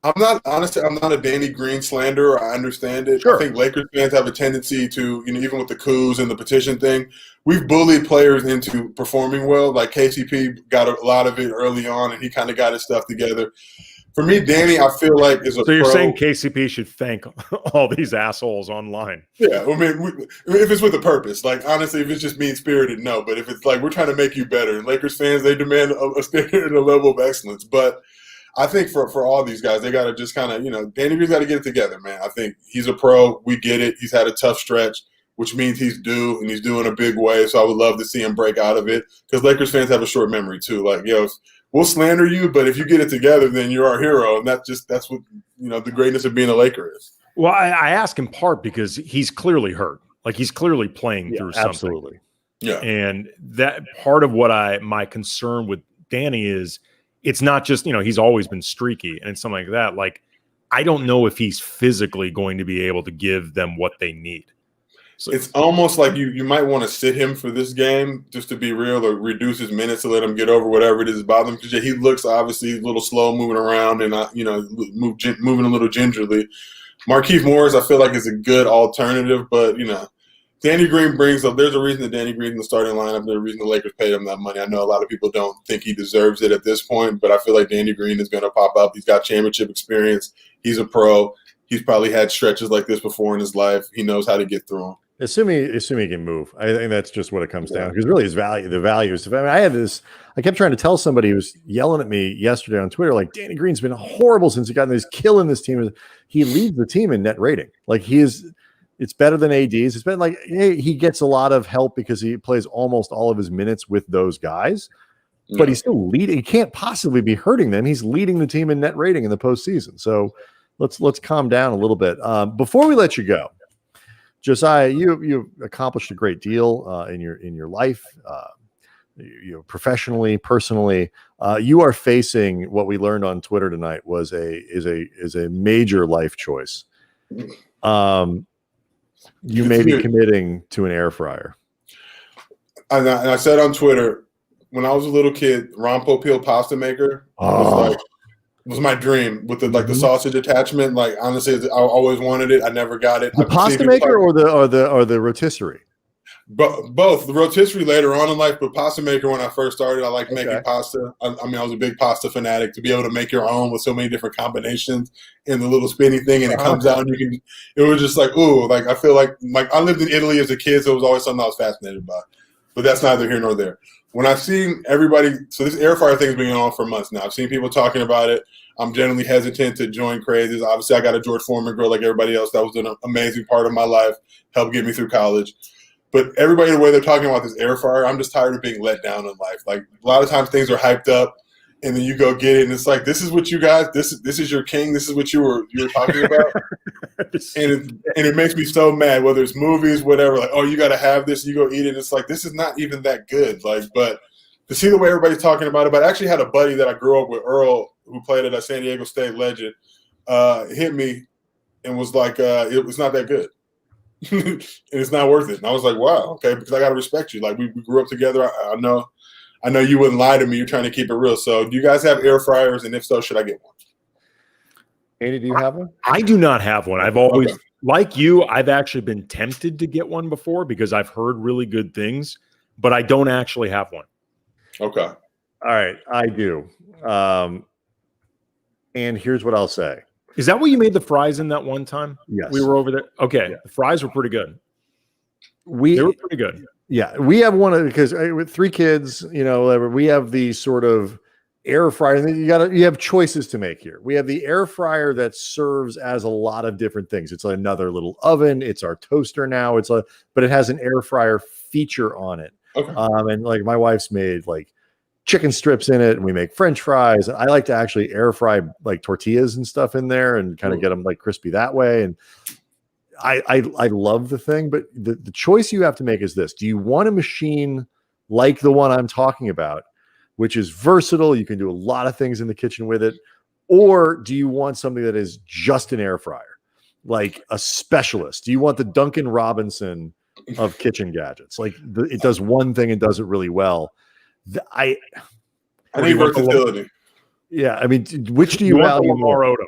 A: I'm not a Danny Green slanderer. I understand it.
B: Sure.
A: I think Lakers fans have a tendency to, even with the coups and the petition thing, we've bullied players into performing well. Like KCP got a lot of it early on, and he kind of got his stuff together. For me, Danny, I feel like is a.
C: So you're
A: pro.
C: saying KCP should thank all these assholes online?
A: Yeah, I mean, if it's with a purpose, like honestly, if it's just mean spirited, no. But if it's like we're trying to make you better, and Lakers fans, they demand a standard and a level of excellence. But I think for all these guys, they got to just kind of, Danny Green's got to get it together, man. I think he's a pro. We get it. He's had a tough stretch, which means he's due, and he's due in a big way. So I would love to see him break out of it, because Lakers fans have a short memory too. Like, we'll slander you, but if you get it together, then you're our hero. And that's what, the greatness of being a Laker is.
C: Well, I ask in part because he's clearly hurt. Like, he's clearly playing through something.
B: Absolutely.
A: Yeah.
C: And that part of what my concern with Danny is, it's not just, he's always been streaky and something like that. Like, I don't know if he's physically going to be able to give them what they need.
A: So it's almost like you might want to sit him for this game, just to be real, or reduce his minutes to let him get over whatever it is bothering him. Because he looks obviously a little slow moving around and moving a little gingerly. Markieff Morris, I feel like, is a good alternative, but Danny Green brings up. There's a reason that Danny Green's in the starting lineup. There's a reason the Lakers paid him that money. I know a lot of people don't think he deserves it at this point, but I feel like Danny Green is going to pop up. He's got championship experience. He's a pro. He's probably had stretches like this before in his life. He knows how to get through them.
B: Assuming he can move, I think that's just what it comes down. Because really, the values. I mean, I kept trying to tell somebody who was yelling at me yesterday on Twitter, like, Danny Green's been horrible since he got in this, killing this team. He leads the team in net rating. Like, it's better than AD's. It's been like, he gets a lot of help because he plays almost all of his minutes with those guys, but he's still leading. He can't possibly be hurting them. He's leading the team in net rating in the postseason. So let's calm down a little bit. Before we let you go, Josiah, you accomplished a great deal in your life, professionally, personally. You are facing what we learned on Twitter tonight is a major life choice. You may be committing to an air fryer.
A: And I said on Twitter, when I was a little kid, Ron Popeil pasta maker was my dream with the sausage attachment. Like, honestly, I always wanted it. I never got it.
B: The pasta maker or the rotisserie?
A: Both. The rotisserie later on in life, but pasta maker when I first started. I liked making pasta. I was a big pasta fanatic. To be able to make your own with so many different combinations and the little spinny thing, and it comes out, and it was just like, ooh, like I feel like I lived in Italy as a kid, so it was always something I was fascinated by. But that's neither here nor there. When I've seen everybody, so this air fryer thing has been going on for months now. I've seen people talking about it. I'm generally hesitant to join crazes. Obviously, I got a George Foreman grill like everybody else. That was an amazing part of my life, helped get me through college. But everybody, the way they're talking about this air fryer, I'm just tired of being let down in life. Like, a lot of times things are hyped up, and then you go get it, and it's like, this is what you guys, this is your king, this is what you were talking about. and it makes me so mad, whether it's movies, whatever, like, oh, you got to have this, you go eat it. It's like, this is not even that good. Like, but to see the way everybody's talking about it, but I actually had a buddy that I grew up with, Earl, who played at a San Diego State legend, hit me and was like, it was not that good. And it's not worth it. And I was like, wow, okay, because I got to respect you. Like, we grew up together. I know you wouldn't lie to me. You're trying to keep it real. So do you guys have air fryers? And if so, should I get one?
B: Andy, do you have one?
C: I do not have one. I've always, like you, I've actually been tempted to get one before because I've heard really good things, but I don't actually have one.
A: Okay.
B: All right. I do. And here's what I'll say.
C: Is that what you made the fries in that one time?
B: Yes.
C: We were over there. Okay. Yeah. The fries were pretty good. They were pretty good.
B: Yeah. We have one because with 3 kids, we have the sort of air fryer. You have choices to make here. We have the air fryer that serves as a lot of different things. It's another little oven. It's our toaster now. But it has an air fryer feature on it.
A: Okay.
B: And like my wife's made like chicken strips in it, and we make French fries. I like to actually air fry like tortillas and stuff in there and kind of get them like crispy that way. And I love the thing, but the choice you have to make is this: do you want a machine like the one I'm talking about, which is versatile, you can do a lot of things in the kitchen with it, or do you want something that is just an air fryer, like a specialist? Do you want the Duncan Robinson of kitchen gadgets? Like it does one thing and does it really well. I
A: need versatility.
B: Yeah, I mean, which do you
C: want
B: value
C: Lamar
B: more?
C: Odom?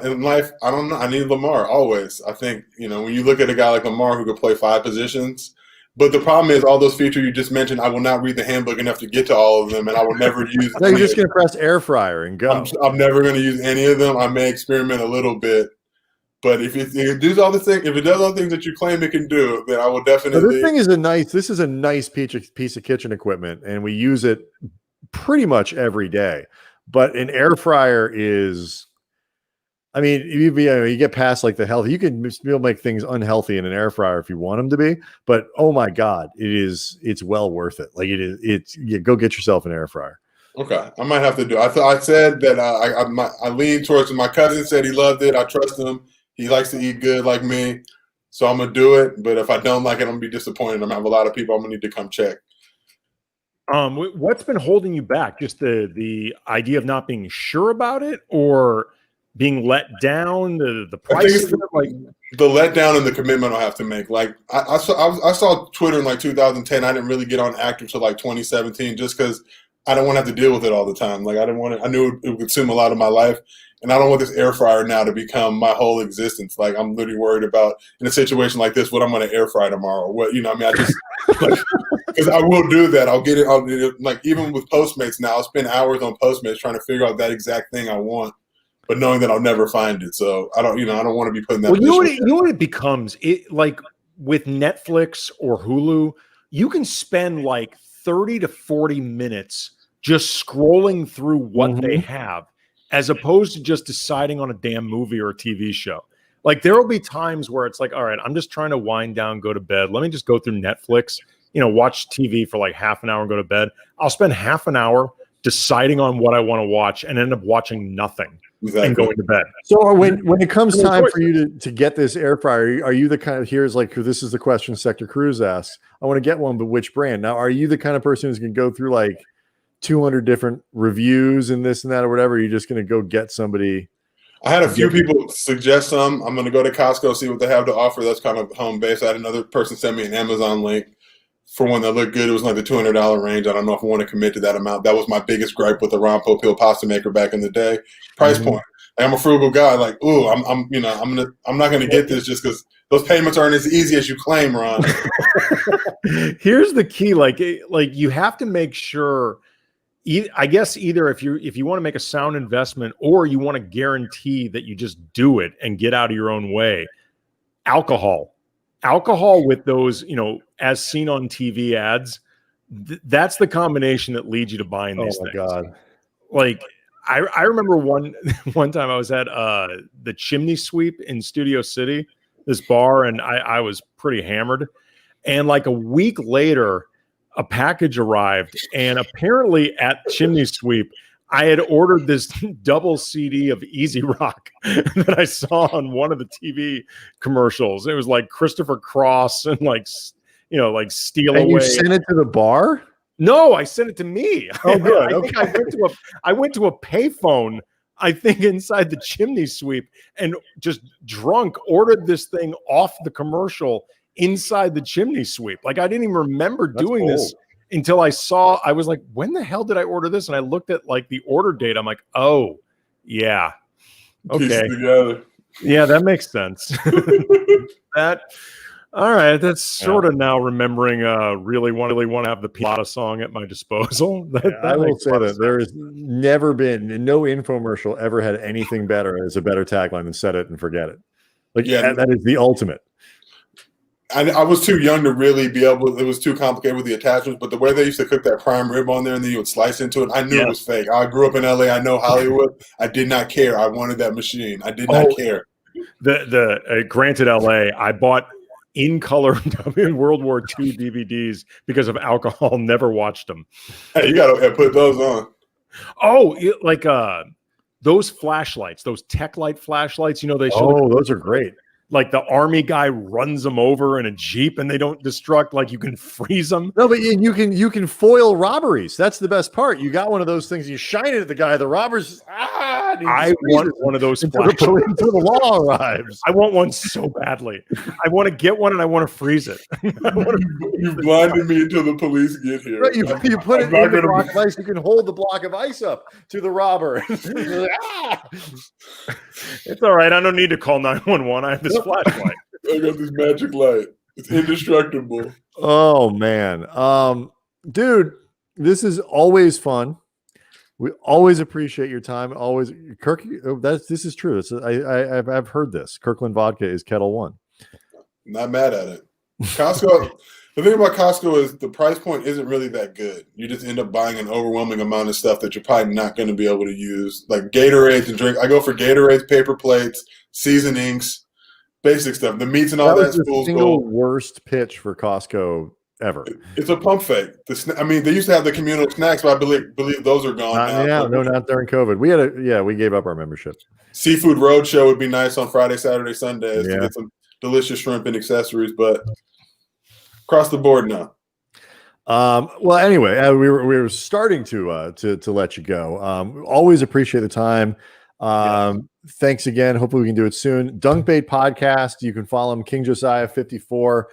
A: In life, I don't know. I need Lamar always. I think, when you look at a guy like Lamar who could play 5 positions, but the problem is all those features you just mentioned, I will not read the handbook enough to get to all of them, and I will never use
B: No, you're just going to press air fryer and go.
A: I'm never going to use any of them. I may experiment a little bit, but if it does all the things that you claim it can do, then I will definitely.
B: So this is a nice piece of kitchen equipment, and we use it pretty much every day. But an air fryer is, I mean, you get past like the health, you can still make things unhealthy in an air fryer if you want them to be, but oh my God, it's well worth it. Like go get yourself an air fryer.
A: Okay. I might have to do it. I said that I lean towards it. My cousin said he loved it. I trust him. He likes to eat good like me. So I'm going to do it. But if I don't like it, I'm going to be disappointed. I'm going to have a lot of people I'm going to need to come check.
C: What's been holding you back? Just the idea of not being sure about it, or being let down, the price,
A: like the letdown and the commitment I'll have to make. Like I saw Twitter in like 2010. I didn't really get on active till like 2017, just because I don't want to have to deal with it all the time. Like I knew it would consume a lot of my life, and I don't want this air fryer now to become my whole existence. Like I'm literally worried about in a situation like this, what I'm going to air fry tomorrow. What I just because I will do that. I'll get it. Like even with Postmates now, I'll spend hours on Postmates trying to figure out that exact thing I want, but knowing that I'll never find it. So I don't want to be putting that.
C: Well, you know what it becomes? It like with Netflix or Hulu, you can spend like 30 to 40 minutes just scrolling through what they have, as opposed to just deciding on a damn movie or a TV show. Like there will be times where it's like, all right, I'm just trying to wind down, go to bed. Let me just go through Netflix, watch TV for like half an hour and go to bed. I'll spend half an hour deciding on what I want to watch and end up watching nothing. Exactly. And going to bed.
B: So when it comes time for you to get this air fryer, are you the kind of, here's like, this is the question Sector Cruz asks, I want to get one, but which brand? Now, are you the kind of person who's going to go through like 200 different reviews and this and that or whatever? Are you just going to go get somebody?
A: I had a few people suggest some. I'm going to go to Costco, see what they have to offer. That's kind of home base. I had another person send me an Amazon link for one that looked good. It was like the $200 range. I don't know if I want to commit to that amount. That was my biggest gripe with the Ron Popeil pasta maker back in the day. Price point. I'm a frugal guy. Like, I'm not going to get this just because those payments aren't as easy as you claim, Ron.
C: Here's the key. Like you have to make sure. I guess either if you want to make a sound investment, or you want to guarantee that you just do it and get out of your own way. Alcohol with those, as seen on TV ads, that's the combination that leads you to buying these things. Oh my God. Like I remember one time I was at the Chimney Sweep in Studio City, this bar, and I was pretty hammered. And like a week later, a package arrived, and apparently at Chimney Sweep, I had ordered this double CD of Easy Rock that I saw on one of the TV commercials. It was like Christopher Cross and like Steal
B: and
C: Away.
B: You sent it to the bar?
C: No, I sent it to me.
B: Oh, good.
C: I think I went to a payphone, I think, inside the Chimney Sweep, and just drunk ordered this thing off the commercial inside the Chimney Sweep. Like I didn't even remember doing this until I was like, when the hell did I order this? And I looked at like the order date. I'm like, oh yeah. Okay. Yeah, that makes sense. All right. That's sort of now remembering really want to have the Pilato song at my disposal.
B: I will say that there has never been, no infomercial ever had anything better as a better tagline than set it and forget it. Like that is the ultimate.
A: I was too young to really be able. It was too complicated with the attachments. But the way they used to cook that prime rib on there, and then you would slice into it, I knew it was fake. I grew up in LA. I know Hollywood. I did not care. I wanted that machine. I did not care.
C: Granted, LA. I bought in color World War II DVDs because of alcohol. Never watched them.
A: Hey, you gotta put those on.
C: Oh, like those flashlights, those tech light flashlights. They show.
B: Those are great.
C: like the army guy runs them over in a Jeep and they don't destruct, like you can freeze them.
B: No, but you can foil robberies. That's the best part. You got one of those things, you shine it at the guy, the robber's
C: I want one of those
B: until the law arrives.
C: I want one so badly. I want to get one and I want to freeze it.
A: You blinded me until the police get here.
B: Right, you put it in the block of ice. You can hold the block of ice up to the robber.
C: It's all right. I don't need to call 911. I have this flashlight.
A: I got this magic light. It's indestructible.
B: Oh man, dude, this is always fun. We always appreciate your time. Always, Kirk. This is true. I've heard this. Kirkland vodka is Kettle One.
A: Not mad at it. Costco. The thing about Costco is the price point isn't really that good. You just end up buying an overwhelming amount of stuff that you're probably not going to be able to use, like Gatorade to drink. I go for Gatorades, paper plates, seasonings, basic stuff. The meats and all
B: that was
A: that's
B: the single worst pitch for Costco ever.
A: It's a pump fake. I mean, they used to have the communal snacks, but I believe those are gone now.
B: No, not during COVID. We gave up our membership.
A: Seafood Roadshow would be nice on Friday, Saturday, Sundays to get some delicious shrimp and accessories, but across the board now.
B: Well, anyway, we were starting to let you go. Always appreciate the time. Thanks again. Hopefully we can do it soon. Dunkbait Podcast. You can follow him, King Josiah 54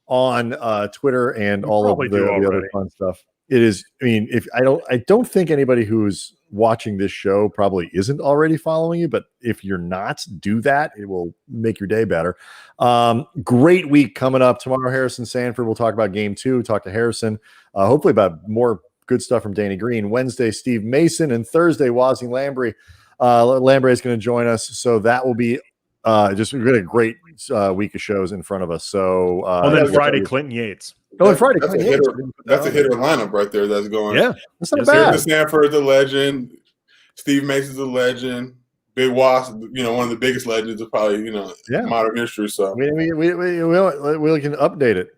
B: on Twitter and all of the other fun stuff. It is. I mean, I don't think anybody who's watching this show probably isn't already following you, but if you're not, do that. It will make your day better. Great week coming up tomorrow. Harrison Sanford. We'll talk about game 2. Talk to Harrison. Hopefully about more good stuff from Danny Green. Wednesday, Steve Mason, and Thursday, Wazzy Lambre. Lambre is going to join us, so that will be just a great week of shows in front of us. So,
C: then Friday, Clinton Yates.
B: And Friday,
A: that's a hitter lineup right there. That's going.
C: Yeah,
B: that's not bad.
A: Sanford, the legend. Steve Mason's a legend. Big Wasp, one of the biggest legends of probably modern history. So
B: we can update it.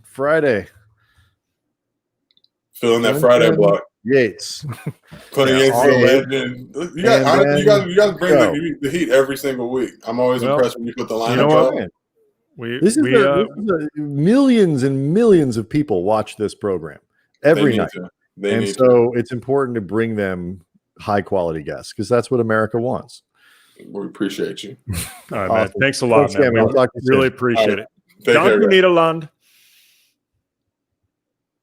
B: Friday,
A: fill in that Friday block.
B: Yates.
A: Clinton Yates is a legend. You guys bring the heat every single week. I'm always impressed when you put the lineup up.
B: This is millions and millions of people watch this program every night. So it's important to bring them high quality guests because that's what America wants.
A: We appreciate you.
C: All right, man. Thanks a lot, man.
B: We'll talk to you
C: really
B: soon.
C: appreciate it. Danke, Nederland.